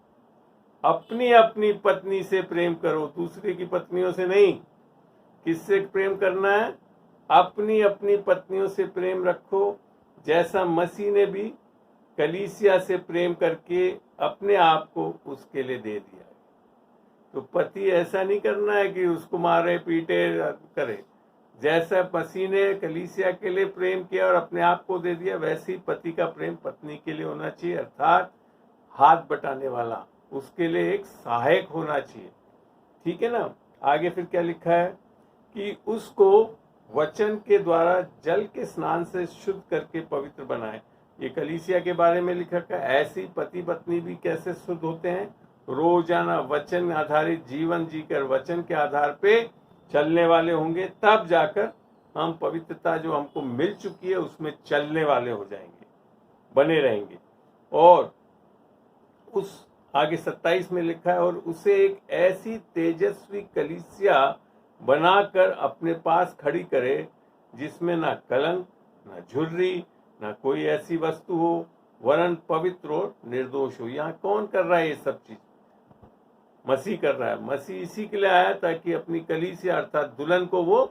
अपनी अपनी पत्नी से प्रेम करो, दूसरे की पत्नियों से नहीं। किससे प्रेम करना है? अपनी अपनी पत्नियों से प्रेम रखो, जैसा मसीह ने भी कलीसिया से प्रेम करके अपने आप को उसके लिए दे दिया। तो पति ऐसा नहीं करना है कि उसको मारे पीटे करे। जैसा मसीह ने कलीसिया के लिए प्रेम किया और अपने आप को दे दिया, वैसे ही पति का प्रेम पत्नी के लिए होना चाहिए, अर्थात हाथ बटाने वाला, उसके लिए एक सहायक होना चाहिए। ठीक है ना? आगे फिर क्या लिखा है कि उसको वचन के द्वारा जल के स्नान से शुद्ध करके पवित्र बनाए। ये कलीसिया के बारे में लिखा है। ऐसी पति पत्नी भी कैसे शुद्ध होते हैं? रोजाना वचन आधारित जीवन जीकर वचन के आधार पे चलने वाले होंगे, तब जाकर हम पवित्रता जो हमको मिल चुकी है उसमें चलने वाले हो जाएंगे, बने रहेंगे। और उस आगे 27 में लिखा है, और उसे एक ऐसी तेजस्वी कलीसिया बनाकर अपने पास खड़ी करे जिसमें ना कलंक, ना झुर्री, ना कोई ऐसी वस्तु हो, वरन पवित्र और निर्दोष हो। यहाँ कौन कर रहा है ये सब चीज? मसीह कर रहा है। मसीह इसी के लिए आया ताकि अपनी कलीसिया अर्थात दुल्हन को वो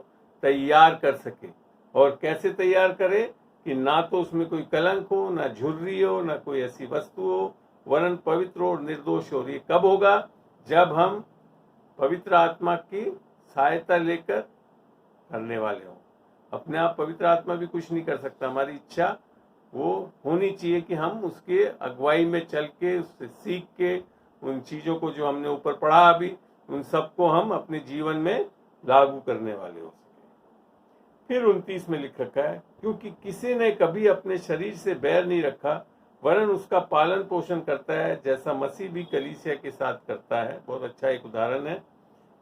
तैयार कर सके। और कैसे तैयार करे? कि ना तो उसमें कोई कलंक हो, ना झुर्री हो, ना कोई ऐसी वस्तु हो, वरन पवित्र और निर्दोष हो। ये कब होगा? जब हम पवित्र आत्मा की सहायता लेकर करने वाले हों। अपने आप पवित्र आत्मा भी कुछ नहीं कर सकता। हमारी इच्छा वो होनी चाहिए कि हम उसके अगुवाई में चल के, उससे सीख के, उन चीजों को जो हमने ऊपर पढ़ा अभी, उन सबको हम अपने जीवन में लागू करने वाले हो सके। फिर 29 में लिख रखा है, क्योंकि किसी ने कभी अपने शरीर से बैर नहीं रखा, वरन उसका पालन पोषण करता है, जैसा मसीह भी कलीसिया के साथ करता है। बहुत अच्छा एक उदाहरण है।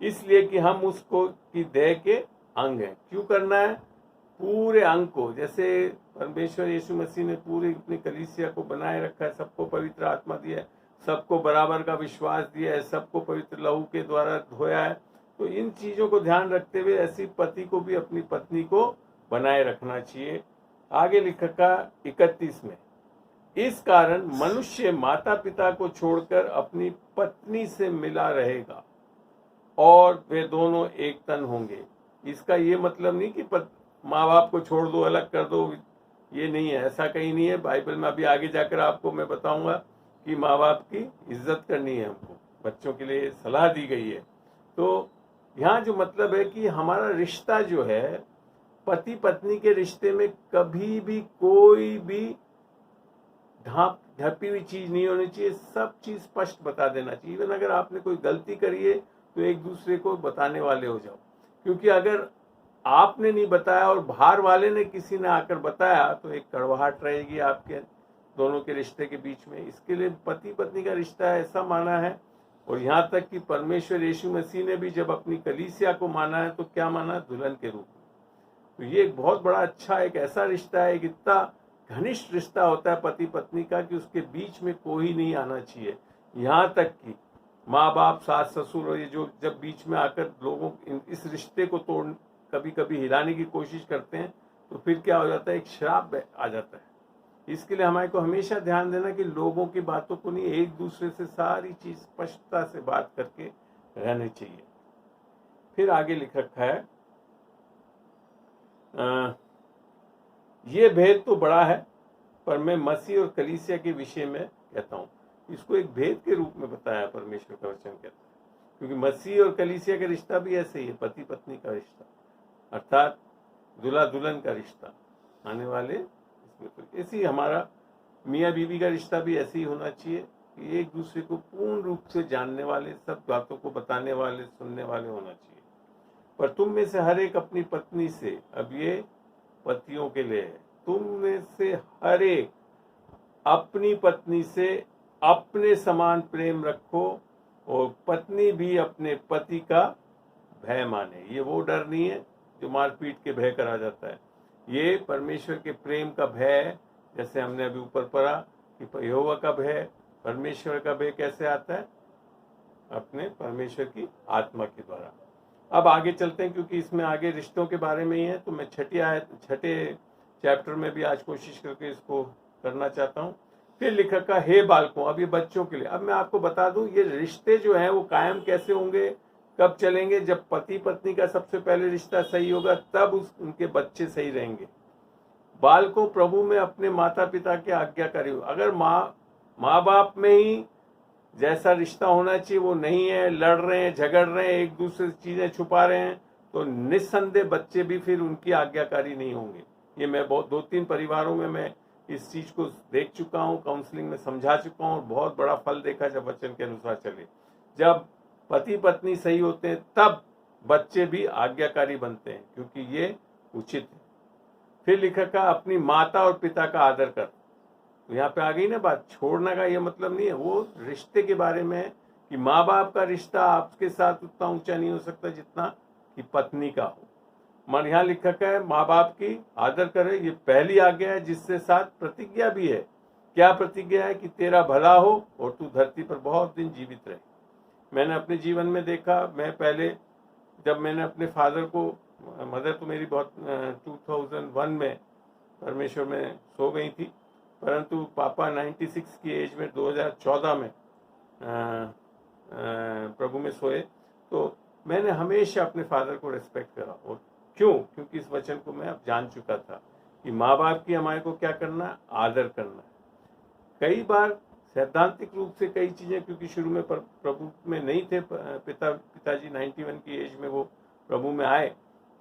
इसलिए कि हम उसको की देह के अंग हैं। क्यों करना है? पूरे अंग को, जैसे परमेश्वर यीशु मसीह ने पूरी अपनी कलीसिया को बनाए रखा है, सबको पवित्र आत्मा दिया है, सबको बराबर का विश्वास दिया है, सबको पवित्र लहू के द्वारा धोया है। तो इन चीजों को ध्यान रखते हुए ऐसी पति को भी अपनी पत्नी को बनाए रखना चाहिए। आगे लिखा 31 में, इस कारण मनुष्य माता पिता को छोड़कर अपनी पत्नी से मिला रहेगा और वे दोनों एक तन होंगे। इसका ये मतलब नहीं कि माँ बाप को छोड़ दो, अलग कर दो, ये नहीं है, ऐसा कहीं नहीं है बाइबल में। अभी आगे जाकर आपको मैं बताऊंगा कि माँ बाप की इज्जत करनी है हमको, बच्चों के लिए सलाह दी गई है। तो यहाँ जो मतलब है कि हमारा रिश्ता जो है, पति पत्नी के रिश्ते में कभी भी कोई भी ढपी हुई चीज नहीं होनी चाहिए। सब चीज स्पष्ट बता देना चाहिए। इवन अगर आपने कोई गलती करी है तो एक दूसरे को बताने वाले हो जाओ, क्योंकि अगर आपने नहीं बताया और बाहर वाले ने किसी ने आकर बताया तो एक कड़वाहट रहेगी आपके दोनों के रिश्ते के बीच में। इसके लिए पति पत्नी का रिश्ता ऐसा माना है। और यहाँ तक कि परमेश्वर यीशु मसीह ने भी जब अपनी कलीसिया को माना है तो क्या माना? दुल्हन के रूप में। तो ये एक बहुत बड़ा अच्छा एक ऐसा रिश्ता है, एक इतना घनिष्ठ रिश्ता होता है पति पत्नी का कि उसके बीच में कोई नहीं आना चाहिए। यहाँ तक कि माँ बाप, सास ससुर और ये जो जब बीच में आकर लोगों इस रिश्ते को तोड़ कभी कभी हिलाने की कोशिश करते हैं तो फिर क्या हो जाता है, एक श्राप आ जाता है। इसके लिए हमारे को हमेशा ध्यान देना कि लोगों की बातों को नहीं, एक दूसरे से सारी चीज स्पष्टता से बात करके रहनी चाहिए। फिर आगे लिख रखा है, ये भेद तो बड़ा है पर मैं मसीह और कलीसिया के विषय में कहता हूँ। इसको एक भेद के रूप में बताया परमेश्वर का वचन कहता है, क्योंकि मसीह और कलीसिया का रिश्ता भी ऐसे ही है, पति पत्नी का रिश्ता, अर्थात दूल्हा दुल्हन का रिश्ता आने वाले इसमें। तो ऐसे ही हमारा मियाँ बीवी का रिश्ता भी ऐसे ही होना चाहिए कि एक दूसरे को पूर्ण रूप से जानने वाले, सब बातों को बताने वाले, सुनने वाले होना चाहिए। पर तुम में से हर एक अपनी पत्नी से, अब ये पतियों के लिए है, तुम में से हर एक अपनी पत्नी से अपने समान प्रेम रखो और पत्नी भी अपने पति का भय माने। ये वो डर नहीं है जो मारपीट के भय करा जाता है, ये परमेश्वर के प्रेम का भय है। जैसे हमने अभी ऊपर पढ़ा कि यहोवा का भय, परमेश्वर का भय कैसे आता है, अपने परमेश्वर की आत्मा के द्वारा। अब आगे चलते हैं क्योंकि इसमें आगे रिश्तों के बारे में ही है, तो मैं छठे चैप्टर में भी आज कोशिश करके इसको करना चाहता हूँ। फिर लिखा का, हे बालकों, अब ये बच्चों के लिए। अब मैं आपको बता दूं ये रिश्ते जो हैं वो कायम कैसे होंगे, कब चलेंगे, जब पति पत्नी का सबसे पहले रिश्ता सही होगा, तब उनके बच्चे सही रहेंगे। बालकों, प्रभु में अपने माता पिता के आज्ञाकारी हो। अगर माँ बाप में ही जैसा रिश्ता होना चाहिए वो नहीं है, लड़ रहे हैं, झगड़ रहे हैं, एक दूसरे से चीजें छुपा रहे हैं, तो निस्संदेह बच्चे भी फिर उनकी आज्ञाकारी नहीं होंगे। ये मैं बहुत 2-3 परिवारों में मैं इस चीज को देख चुका हूँ, काउंसलिंग में समझा चुका हूँ और बहुत बड़ा फल देखा जब वचन के अनुसार चले। जब पति पत्नी सही होते हैं तब बच्चे भी आज्ञाकारी बनते हैं, क्योंकि ये उचित है। फिर लिखा का, अपनी माता और पिता का आदर कर। तो यहाँ पे आ गई ना बात, छोड़ने का ये मतलब नहीं है, वो रिश्ते के बारे में है कि माँ बाप का रिश्ता आपके साथ उतना ऊंचा नहीं हो सकता जितना कि पत्नी का हो। मन यहाँ लिखा है, माँ बाप की आदर करे, ये पहली आज्ञा है, जिससे साथ प्रतिज्ञा भी है। क्या प्रतिज्ञा है? कि तेरा भला हो और तू धरती पर बहुत दिन जीवित रहे। मैंने अपने जीवन में देखा, मैं पहले जब मैंने अपने फादर को, मदर तो मेरी बहुत 2001 में परमेश्वर में सो गई थी, परंतु पापा 96 की एज में 2014 में प्रभु में सोए। तो मैंने हमेशा अपने फादर को रेस्पेक्ट करा। और क्यों? क्योंकि इस वचन को मैं अब जान चुका था कि माँ बाप की हमारे को क्या करना है, आदर करना है। कई बार सैद्धांतिक रूप से कई चीजें, क्योंकि शुरू में प्रभु में नहीं थे, पिताजी 91 की एज में वो प्रभु में आए,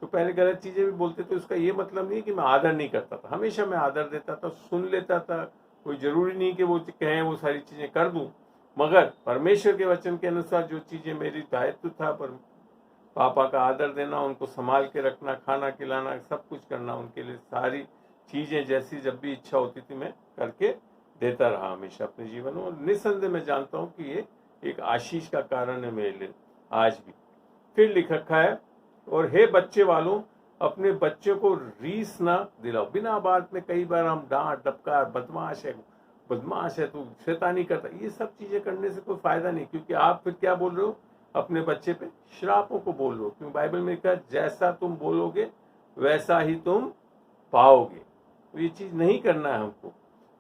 तो पहले गलत चीजें भी बोलते थे। उसका ये मतलब नहीं कि मैं आदर नहीं करता था, हमेशा मैं आदर देता था, सुन लेता था। कोई जरूरी नहीं कि वो कहें वो सारी चीजें कर दूं, मगर परमेश्वर के वचन के अनुसार जो चीजें मेरी दायित्व था, पर पापा का आदर देना, उनको संभाल के रखना, खाना खिलाना, सब कुछ करना, उनके लिए सारी चीजें जैसी जब भी इच्छा होती थी मैं करके देता रहा हमेशा अपने जीवन में। और निस्संदेह मैं जानता हूँ कि ये एक आशीष का कारण है मेरे लिए आज भी। फिर लिख रखा है, और हे बच्चे वालों, अपने बच्चों को रीस ना दिलाओ। बिना बात में कई बार हम डांट डपकार, बदमाश है तू, शैतानी करता, ये सब चीजें करने से कोई फायदा नहीं, क्योंकि आप फिर क्या बोल रहे हो, अपने बच्चे पे श्रापों को बोल रहे हो। क्योंकि बाइबल में लिखा है, जैसा तुम बोलोगे वैसा ही तुम पाओगे। तो ये चीज नहीं करना है हमको।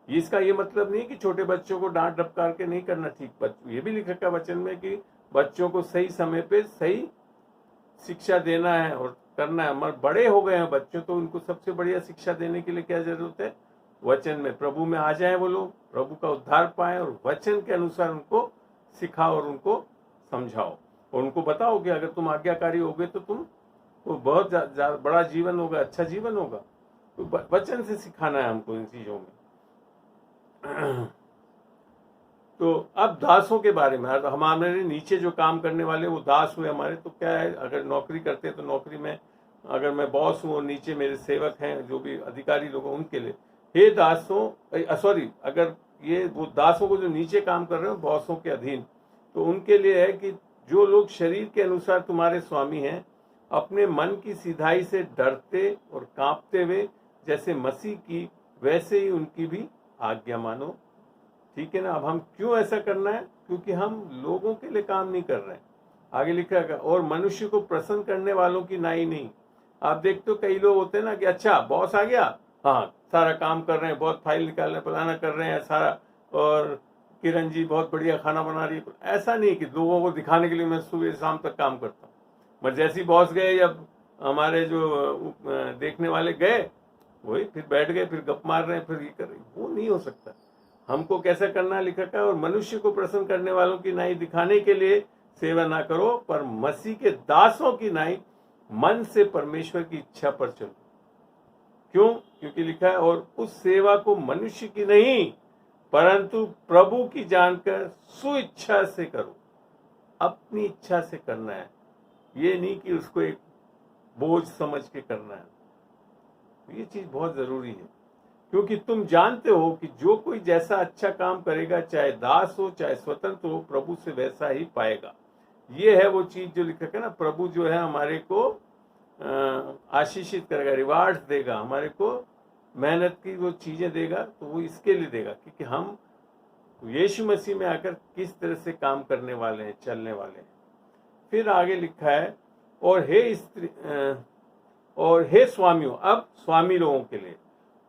इसका ये मतलब नहीं कि छोटे बच्चों को डांट डपकार के नहीं करना ठीक। ये भी लिखा है वचन में कि बच्चों को सही समय पे सही शिक्षा देना है और करना है। हमारे बड़े हो गए हैं बच्चों, तो उनको सबसे बढ़िया शिक्षा देने के लिए क्या जरूरत है? वचन में प्रभु में आ जाए वो लोग, प्रभु का उद्धार पाए और वचन के अनुसार उनको सिखाओ और उनको समझाओ और उनको बताओ कि अगर तुम आज्ञाकारी होगे तो तुम वो बहुत बड़ा जीवन होगा, अच्छा जीवन होगा। तो वचन से सिखाना है हमको इन चीजों में। तो अब दासों के बारे में, हमारे नीचे जो काम करने वाले वो दास हुए हमारे। तो क्या है, अगर नौकरी करते हैं तो नौकरी में अगर मैं बॉस हूँ और नीचे मेरे सेवक हैं जो भी अधिकारी लोग हैं, उनके लिए हे दासों, अगर ये वो दासों को जो नीचे काम कर रहे हो बॉसों के अधीन, तो उनके लिए है कि जो लोग शरीर के अनुसार तुम्हारे स्वामी हैं, अपने मन की सिधाई से डरते और कांपते हुए, जैसे मसीह की वैसे ही उनकी भी आज्ञा मानो। ठीक है ना। अब हम क्यों ऐसा करना है? क्योंकि हम लोगों के लिए काम नहीं कर रहे हैं। आगे लिखा है और मनुष्य को प्रसन्न करने वालों की नाई नहीं। आप देखते हो कई लोग होते हैं ना कि अच्छा बॉस आ गया, हाँ सारा काम कर रहे हैं, बहुत फाइल निकालने फलाना कर रहे हैं सारा, और किरण जी बहुत बढ़िया खाना बना रही है। ऐसा नहीं कि लोगों को दिखाने के लिए मैं सुबह शाम तक काम करता हूँ, बट जैसे ही बॉस गए, जब हमारे जो देखने वाले गए, वही फिर बैठ गए, फिर गप मार रहे हैं, फिर ये कर रहे हैं। वो नहीं हो सकता। हमको कैसा करना लिखा है? और मनुष्य को प्रसन्न करने वालों की नाई दिखाने के लिए सेवा ना करो, पर मसीह के दासों की नाई मन से परमेश्वर की इच्छा पर चलो। क्यों? क्योंकि लिखा है और उस सेवा को मनुष्य की नहीं परंतु प्रभु की जानकर सुइच्छा से करो। अपनी इच्छा से करना है, ये नहीं कि उसको एक बोझ समझ के करना है। ये चीज बहुत जरूरी है, क्योंकि तुम जानते हो कि जो कोई जैसा अच्छा काम करेगा, चाहे दास हो चाहे स्वतंत्र हो, प्रभु से वैसा ही पाएगा। ये है वो चीज जो लिखा है ना, प्रभु जो है हमारे को आशीषित करेगा, रिवार्ड्स देगा, हमारे को मेहनत की वो चीजें देगा। तो वो इसके लिए देगा क्योंकि हम यीशु मसीह में आकर किस तरह से काम करने वाले हैं, चलने वाले हैं। फिर आगे लिखा है और हे स्वामियों, अब स्वामी लोगों के लिए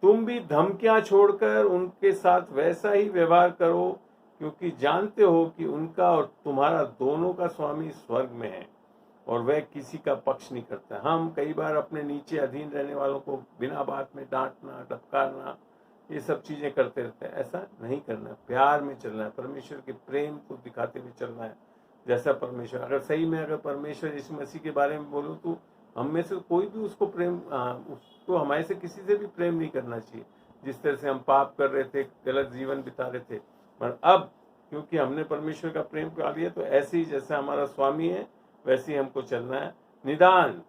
तुम भी धमकियां छोड़कर उनके साथ वैसा ही व्यवहार करो, क्योंकि जानते हो कि उनका और तुम्हारा दोनों का स्वामी स्वर्ग में है और वह किसी का पक्ष नहीं करता। हम कई बार अपने नीचे अधीन रहने वालों को बिना बात में डांटना, टपकारना, ये सब चीजें करते रहते हैं। ऐसा नहीं करना, प्यार में चलना है, परमेश्वर के प्रेम को दिखाते हुए चलना है। जैसा परमेश्वर, अगर सही में अगर परमेश्वर यीशु मसीह के बारे में बोलूं तो हम में से कोई भी उसको उसको हमारे से किसी से भी प्रेम नहीं करना चाहिए। जिस तरह से हम पाप कर रहे थे, गलत जीवन बिता रहे थे, पर अब क्योंकि हमने परमेश्वर का प्रेम पा लिया, तो ऐसे ही जैसा हमारा स्वामी है वैसे ही हमको चलना है। निदान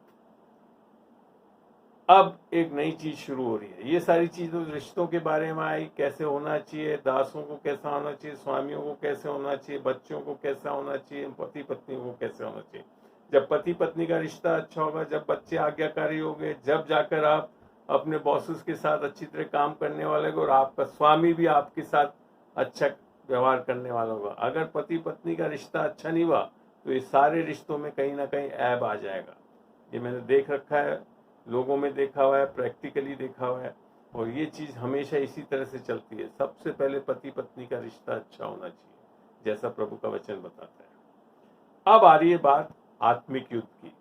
अब एक नई चीज शुरू हो रही है। ये सारी चीजें रिश्तों के बारे में आई, कैसे होना चाहिए, दासों को कैसा होना चाहिए, स्वामियों को कैसे होना चाहिए, बच्चों को कैसा होना चाहिए, पति पत्नी को कैसे होना चाहिए। जब पति पत्नी का रिश्ता अच्छा होगा, जब बच्चे आज्ञाकारी होंगे, जब जाकर आप अपने बॉसेस के साथ अच्छी तरह काम करने वाले हो और आपका स्वामी भी आपके साथ अच्छा व्यवहार करने वाला होगा। अगर पति पत्नी का रिश्ता अच्छा नहीं हुआ तो ये सारे रिश्तों में कहीं ना कहीं ऐब आ जाएगा। ये मैंने देख रखा है, लोगों में देखा हुआ है, प्रैक्टिकली देखा हुआ है, और ये चीज हमेशा इसी तरह से चलती है। सबसे पहले पति पत्नी का रिश्ता अच्छा होना चाहिए, जैसा प्रभु का वचन बताता है। अब आ रही है बात आत्मिक युद्ध की।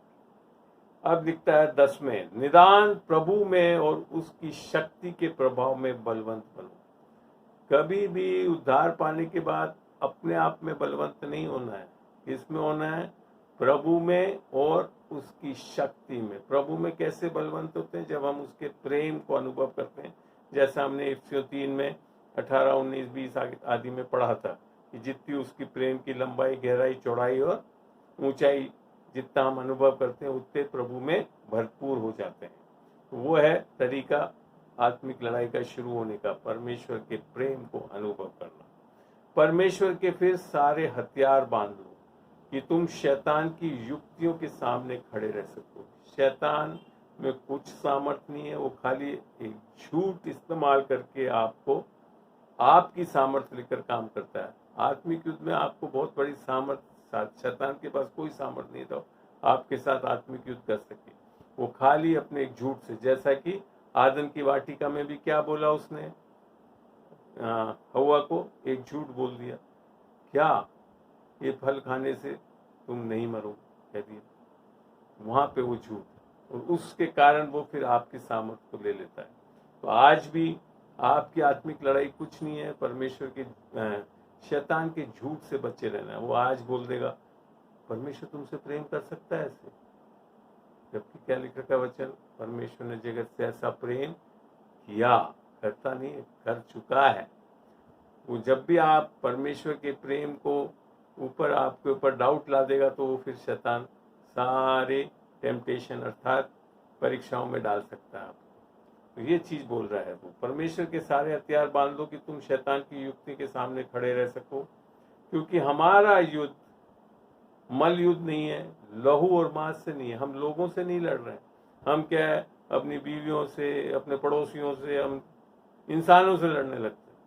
अब लिखता है 10 में, निदान प्रभु में और उसकी शक्ति के प्रभाव में बलवंत बनो। कभी भी उद्धार पाने के बाद अपने आप में बलवंत नहीं होना है। इसमें होना है प्रभु में और उसकी शक्ति में। प्रभु में कैसे बलवंत होते हैं? जब हम उसके प्रेम को अनुभव करते हैं, जैसा हमने इफिसियों 3 में 18, 19, 20 आदि में पढ़ा था कि जितनी उसकी प्रेम की लंबाई, गहराई, चौड़ाई और ऊंचाई जितना हम अनुभव करते हैं, उतने प्रभु में भरपूर हो जाते हैं। तो वो है तरीका आत्मिक लड़ाई का शुरू होने का, परमेश्वर के प्रेम को अनुभव करना। परमेश्वर के फिर सारे हथियार बांध लो कि तुम शैतान की युक्तियों के सामने खड़े रह सको। शैतान में कुछ सामर्थ्य नहीं है, वो खाली एक झूठ इस्तेमाल करके आपको आपकी सामर्थ्य लेकर काम करता है। आत्मिक युद्ध में आपको बहुत बड़ी सामर्थ्य, शैतान के पास कोई सामर्थ्य नहीं था आपके साथ आत्मिक युद्ध कर सके। वो खाली अपने एक झूठ से, जैसा कि आदम की वाटिका में भी क्या बोला उसने, हवा को एक झूठ बोल दिया, क्या ये फल खाने से तुम नहीं मरोगे, कह दिया। वहां पे वो झूठ, और उसके कारण वो फिर आपके सामर्थ्य को ले लेता है। तो आज भी आपकी आत्मिक लड़ाई कुछ नहीं है परमेश्वर के शैतान के झूठ से बचे रहना है। वो आज बोल देगा परमेश्वर तुमसे प्रेम कर सकता है ऐसे, जबकि क्या लिखा का वचन, परमेश्वर ने जगत से ऐसा प्रेम किया, करता नहीं है, कर चुका है। वो जब भी आप परमेश्वर के प्रेम को ऊपर आपके ऊपर डाउट ला देगा, तो वो फिर शैतान सारे टेम्पटेशन अर्थात परीक्षाओं में डाल सकता है आप। तो ये चीज बोल रहा है वो, परमेश्वर के सारे हथियार बांध लो कि तुम शैतान की युक्ति के सामने खड़े रह सको, क्योंकि हमारा युद्ध मल युद्ध नहीं है, लहू और मांस से नहीं है। हम लोगों से नहीं लड़ रहे हैं। हम क्या है, अपनी बीवियों से, अपने पड़ोसियों से हम इंसानों से लड़ने लगते हैं।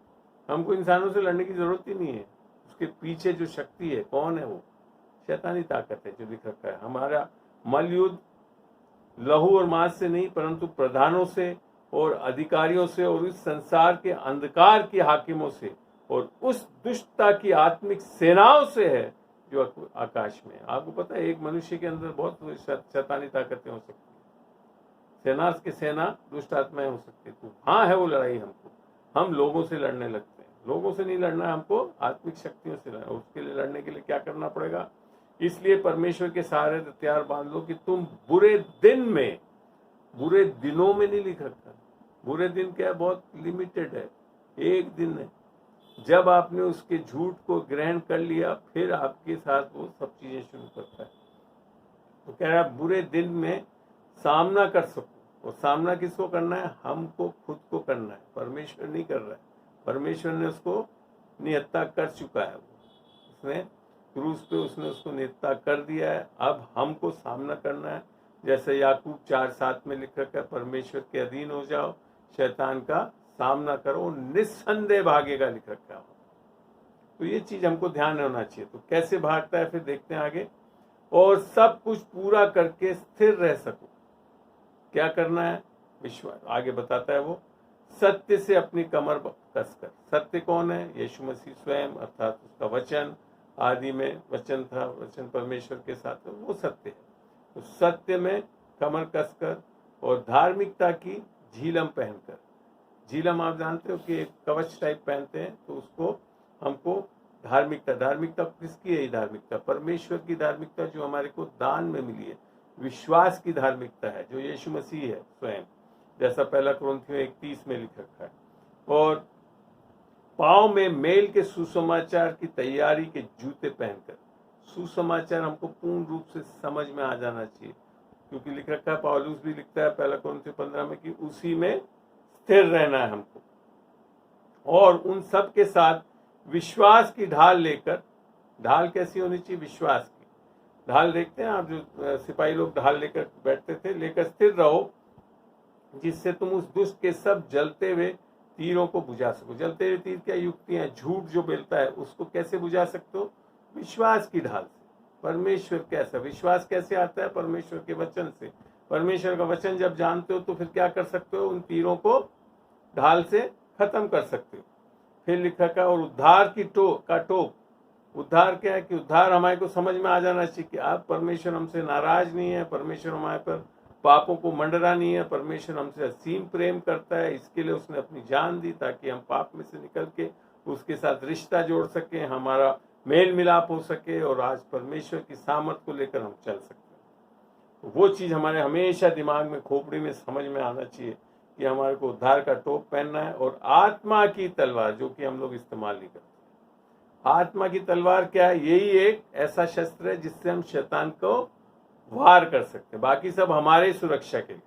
हमको इंसानों से लड़ने की जरूरत ही नहीं है। उसके पीछे जो शक्ति है, कौन है वो? शैतानी ताकत है जो लिख रखा है। हमारा मल युद्ध लहू और मांस से नहीं, परंतु प्रधानों से और अधिकारियों से और इस संसार के अंधकार के हाकिमों से और उस दुष्टता की आत्मिक सेनाओं से है जो आकाश में है। आपको पता है, एक मनुष्य के अंदर बहुत शैतानी ताकतें हो सकती है। सेना के सेना दुष्ट आत्माएं हो सकती है। तो हाँ है वो लड़ाई हमको। हम लोगों से लड़ने लगते हैं। लोगों से नहीं लड़ना है हमको, आत्मिक शक्तियों से लड़ना। उसके लिए लड़ने के लिए क्या करना पड़ेगा? इसलिए परमेश्वर के सहारे हथियार बांध लो कि तुम बुरे दिन में, बुरे दिनों में नहीं लिख रखा। बुरे दिन क्या है? बहुत लिमिटेड है, एक दिन है। जब आपने उसके झूठ को ग्रहण कर लिया, फिर आपके साथ वो सब चीजें शुरू करता है। तो कह रहा है बुरे दिन में सामना कर सको। और सामना किसको करना है? हमको खुद को करना है। परमेश्वर नहीं कर रहा है। परमेश्वर ने उसको निहत्ता कर चुका है। उसने क्रूस पे उसने उसको निहत्ता कर दिया है। अब हमको सामना करना है। जैसे याकूब 4:7 में लिख रखा है, परमेश्वर के अधीन हो जाओ, शैतान का सामना करो, निस्संदेह भागेगा, लिख रखा है। तो ये चीज हमको ध्यान होना चाहिए। तो कैसे भागता है फिर देखते हैं आगे। और सब कुछ पूरा करके स्थिर रह सको। क्या करना है? विश्वास। आगे बताता है वो, सत्य से अपनी कमर कसकर। सत्य कौन है? यीशु मसीह स्वयं, अर्थात उसका वचन। आदि में वचन था, वचन परमेश्वर के साथ, वो सत्य है। तो सत्य में कमर कसकर और धार्मिकता की झीलम पहनकर। झीलम आप जानते हो कि एक कवच टाइप पहनते हैं, तो उसको हमको धार्मिकता, धार्मिकता किसकी है? धार्मिकता परमेश्वर की धार्मिकता जो हमारे को दान में मिली है। विश्वास की धार्मिकता है जो यीशु मसीह है स्वयं, जैसा 1 कुरिन्थियों 1:30 में लिख रखा है। और पाँव में मेल के सुसमाचार की तैयारी के जूते पहनकर। सुसमाचार हमको पूर्ण रूप से समझ में आ जाना चाहिए, क्योंकि लिख रखा है, पौलुस भी लिखता है 1 कुरिन्थियों 15 में कि उसी में स्थिर रहना है हमको। और उन सब के साथ विश्वास की ढाल लेकर। ढाल कैसी होनी चाहिए? विश्वास की ढाल। देखते हैं आप, जो सिपाही लोग ढाल लेकर बैठते थे, लेकर स्थिर रहो, जिससे तुम उस दुष्ट के सब जलते हुए तीरों को बुझा सको। जलते हुए तीर क्या? युक्तियां, झूठ जो बेलता है उसको कैसे बुझा सकते हो? विश्वास की ढाल से। परमेश्वर कैसा? विश्वास कैसे आता है? परमेश्वर के वचन से। परमेश्वर का वचन जब जानते हो तो फिर क्या कर सकते हो? उन तीरों को ढाल से खत्म कर सकते हो। फिर लिखा का, और उद्धार की टोप। उद्धार क्या है? कि उद्धार हमारे को समझ में आ जाना चाहिए कि आप, परमेश्वर हमसे नाराज नहीं है, परमेश्वर हमारे पर पापों को मंडरा नहीं है, परमेश्वर हमसे असीम प्रेम करता है। इसके लिए उसने अपनी जान दी ताकि हम पाप में से निकल के उसके साथ रिश्ता जोड़ सके, हमारा मेल मिलाप हो सके, और आज परमेश्वर की सामर्थ को लेकर हम चल सकते हैं। वो चीज हमारे हमेशा दिमाग में, खोपड़ी में समझ में आना चाहिए कि हमारे को उद्धार का टोप पहनना है। और आत्मा की तलवार, जो कि हम लोग इस्तेमाल नहीं करते। आत्मा की तलवार क्या है? यही एक ऐसा शस्त्र है जिससे हम शैतान को वार कर सकते हैं। बाकी सब हमारे सुरक्षा के लिए।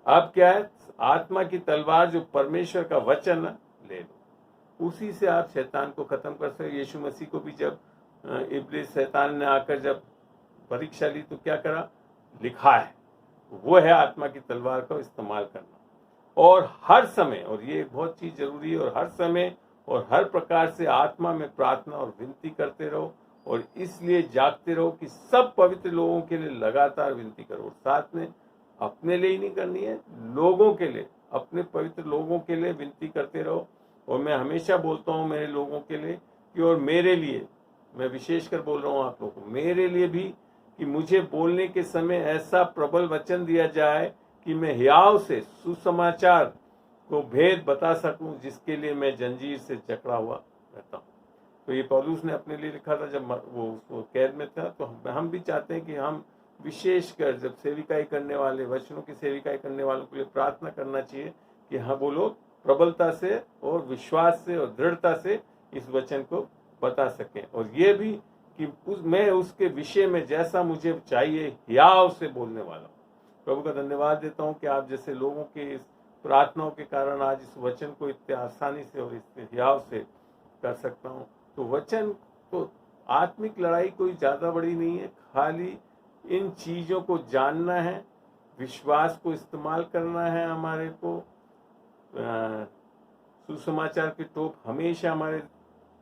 अब क्या है? आत्मा की तलवार जो परमेश्वर का वचन ले लो, उसी से आप शैतान को खत्म कर सकते। यीशु मसीह को भी जब इब्लिस, शैतान ने आकर जब परीक्षा ली तो क्या करा? लिखा है। वो है आत्मा की तलवार का इस्तेमाल करना। और हर समय, और ये बहुत चीज जरूरी है, और हर समय और हर प्रकार से आत्मा में प्रार्थना और विनती करते रहो, और इसलिए जागते रहो कि सब पवित्र लोगों के लिए लगातार विनती करो। और साथ में अपने लिए ही नहीं करनी है, लोगों के लिए, अपने पवित्र लोगों के लिए विनती करते रहो। और मैं हमेशा बोलता हूँ मेरे लोगों के लिए कि, और मेरे लिए, मैं विशेषकर बोल रहा हूँ आप लोगों को, मेरे लिए भी, कि मुझे बोलने के समय ऐसा प्रबल वचन दिया जाए कि मैं हियाव से सुसमाचार को भेद बता सकूं, जिसके लिए मैं जंजीर से जकड़ा हुआ रहता हूं। तो ये पौलुस ने अपने लिए लिखा था जब वो कैद में था। तो हम भी चाहते हैं कि हम विशेषकर जब सेविकाई करने वाले, वचनों की सेविकाई करने वालों के लिए प्रार्थना करना चाहिए कि हाँ, वो लोग प्रबलता से और विश्वास से और दृढ़ता से इस वचन को बता सकें। और ये भी कि मैं उसके विषय में जैसा मुझे चाहिए हियाव से बोलने वाला हूँ। प्रभु का धन्यवाद देता हूँ कि आप जैसे लोगों के इस प्रार्थनाओं के कारण आज इस वचन को इतने आसानी से और इतने हियाव से कर सकता हूँ। तो वचन, तो आत्मिक लड़ाई कोई ज़्यादा बड़ी नहीं है, खाली इन चीज़ों को जानना है, विश्वास को इस्तेमाल करना है हमारे को, सुसमाचार की टोप हमेशा हमारे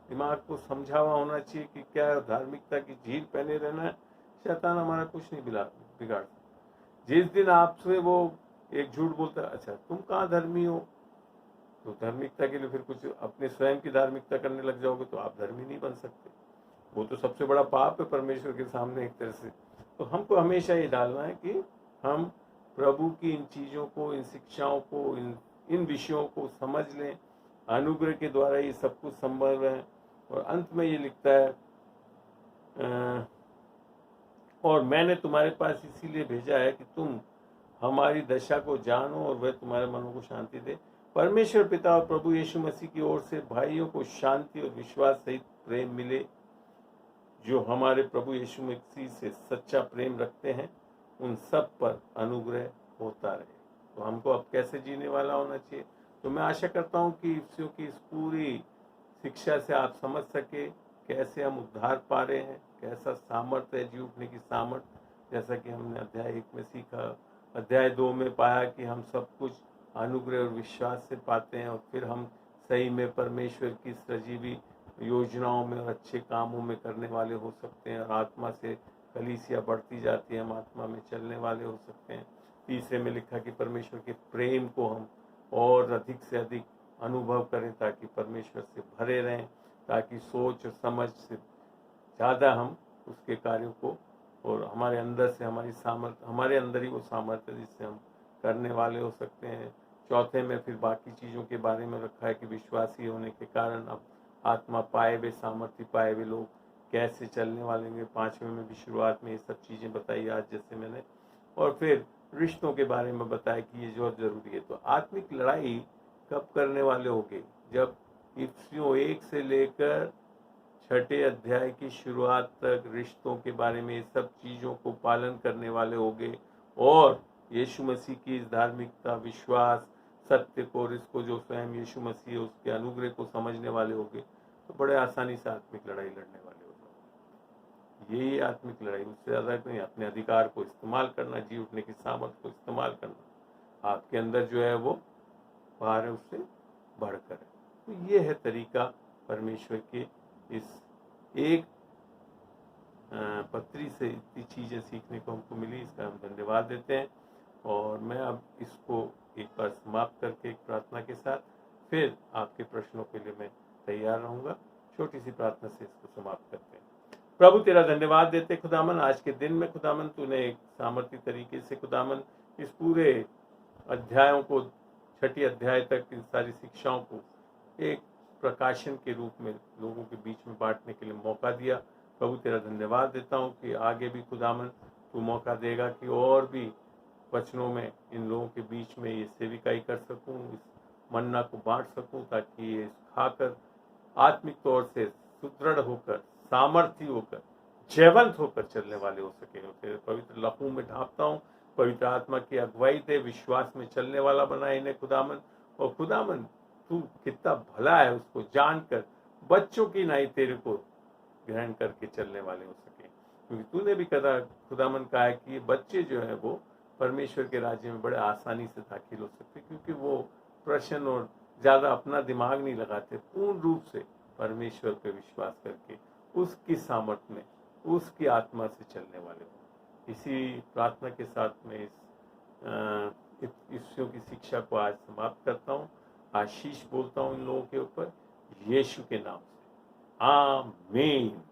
दिमाग को समझा हुआ होना चाहिए कि क्या धार्मिकता की झील पहने रहना है, शैतान हमारा कुछ नहीं बिगाड़ सकता। जिस दिन आपसे वो एक झूठ बोलता है, अच्छा तुम कहाँ धर्मी हो, तो धार्मिकता के लिए फिर कुछ अपने स्वयं की धार्मिकता करने लग जाओगे तो आप धर्मी नहीं बन सकते। वो तो सबसे बड़ा पाप है परमेश्वर के सामने एक तरह से। तो हमको हमेशा ये डालना है कि हम प्रभु की इन चीज़ों को, इन शिक्षाओं को, इन विषयों को समझ लें। अनुग्रह के द्वारा ये सब कुछ संभव है। और अंत में ये लिखता है, और मैंने तुम्हारे पास इसीलिए भेजा है कि तुम हमारी दशा को जानो और वह तुम्हारे मनों को शांति दे। परमेश्वर पिता और प्रभु यीशु मसीह की ओर से भाइयों को शांति और विश्वास सहित प्रेम मिले। जो हमारे प्रभु यीशु मसीह से सच्चा प्रेम रखते हैं उन सब पर अनुग्रह होता रहे। तो हमको अब कैसे जीने वाला होना चाहिए, तो मैं आशा करता हूँ कि इफ्सियों की इस पूरी शिक्षा से आप समझ सके कैसे हम उद्धार पा रहे हैं, कैसा सामर्थ्य है जी उठने की सामर्थ्य, जैसा कि हमने अध्याय 1 में सीखा, अध्याय 2 में पाया कि हम सब कुछ अनुग्रह और विश्वास से पाते हैं और फिर हम सही में परमेश्वर की सजीवी योजनाओं में और अच्छे कामों में करने वाले हो सकते हैं और आत्मा से कलीसिया बढ़ती जाती है, हम आत्मा में चलने वाले हो सकते हैं। तीसरे में लिखा कि परमेश्वर के प्रेम को हम और अधिक से अधिक अनुभव करें ताकि परमेश्वर से भरे रहें, ताकि सोच और समझ से ज़्यादा हम उसके कार्यों को और हमारे अंदर से हमारे अंदर ही वो सामर्थ्य जिससे हम करने वाले हो सकते हैं। चौथे में फिर बाकी चीज़ों के बारे में रखा है कि विश्वासी होने के कारण अब आत्मा पाए हुए, सामर्थ्य पाए हुए लोग कैसे चलने वाले होंगे। 5वें में भी शुरुआत में ये सब चीज़ें बताई आज जैसे मैंने, और फिर रिश्तों के बारे में बताया कि ये जो जरूरी है। तो आत्मिक लड़ाई कब करने वाले होंगे, जब इफ्सियों 1 से लेकर 6ठे अध्याय की शुरुआत तक रिश्तों के बारे में सब चीज़ों को पालन करने वाले होंगे और यीशु मसीह की इस धार्मिकता, विश्वास, सत्य को और इसको जो स्वयं यीशु मसीह उसके अनुग्रह को समझने वाले होंगे तो बड़े आसानी से आत्मिक लड़ाई लड़ने वाले हो जाओगे। यही आत्मिक लड़ाई, उससे ज़्यादा नहीं। अपने अधिकार को इस्तेमाल करना, जी उठने की सामर्थ्य को इस्तेमाल करना, आपके अंदर जो है वो बाहर है उससे बढ़कर है। तो ये है तरीका परमेश्वर के इस एक पत्री से इतनी चीज़ें सीखने को हमको मिली, इसका हम धन्यवाद देते हैं। और मैं अब इसको एक बार समाप्त करके एक प्रार्थना के साथ फिर आपके प्रश्नों के लिए मैं तैयार रहूँगा। छोटी सी प्रार्थना से इसको समाप्त करते हैं। प्रभु तेरा धन्यवाद देते खुदावन, आज के दिन में खुदावन तूने एक सामर्थ्य तरीके से खुदावन इस पूरे अध्यायों को, 6ठे अध्याय तक इन सारी शिक्षाओं को एक प्रकाशन के रूप में लोगों के बीच में बांटने के लिए मौका दिया। प्रभु तेरा धन्यवाद देता हूँ कि आगे भी खुदावन तू मौका देगा कि और भी वचनों में इन लोगों के बीच में ये सेविकाई कर सकूँ, इस मन्ना को बांट सकूँ, ताकि ये खाकर आत्मिक तौर से सुदृढ़ होकर, सामर्थ्य होकर, जयवंत होकर चलने वाले हो सके। तेरे पवित्र लहू में ढांपता हूँ, पवित्र आत्मा की अगुवाई दे, विश्वास में चलने वाला बना इन्हें खुदावन। और खुदावन तू कितना भला है उसको जानकर बच्चों की नाई तेरे को ग्रहण करके चलने वाले हो सके, क्योंकि तूने भी कदा खुदावन कहा है कि बच्चे जो है वो परमेश्वर के राज्य में बड़े आसानी से दाखिल हो सकते, क्योंकि वो प्रश्न और ज़्यादा अपना दिमाग नहीं लगाते, पूर्ण रूप से परमेश्वर पे विश्वास करके उसकी सामर्थ्य में, उसकी आत्मा से चलने वाले हो। इसी प्रार्थना के साथ मैं इस विषयों की शिक्षा को आज समाप्त करता हूँ। आशीष बोलता हूँ इन लोगों के ऊपर यीशु के नाम से, आमीन।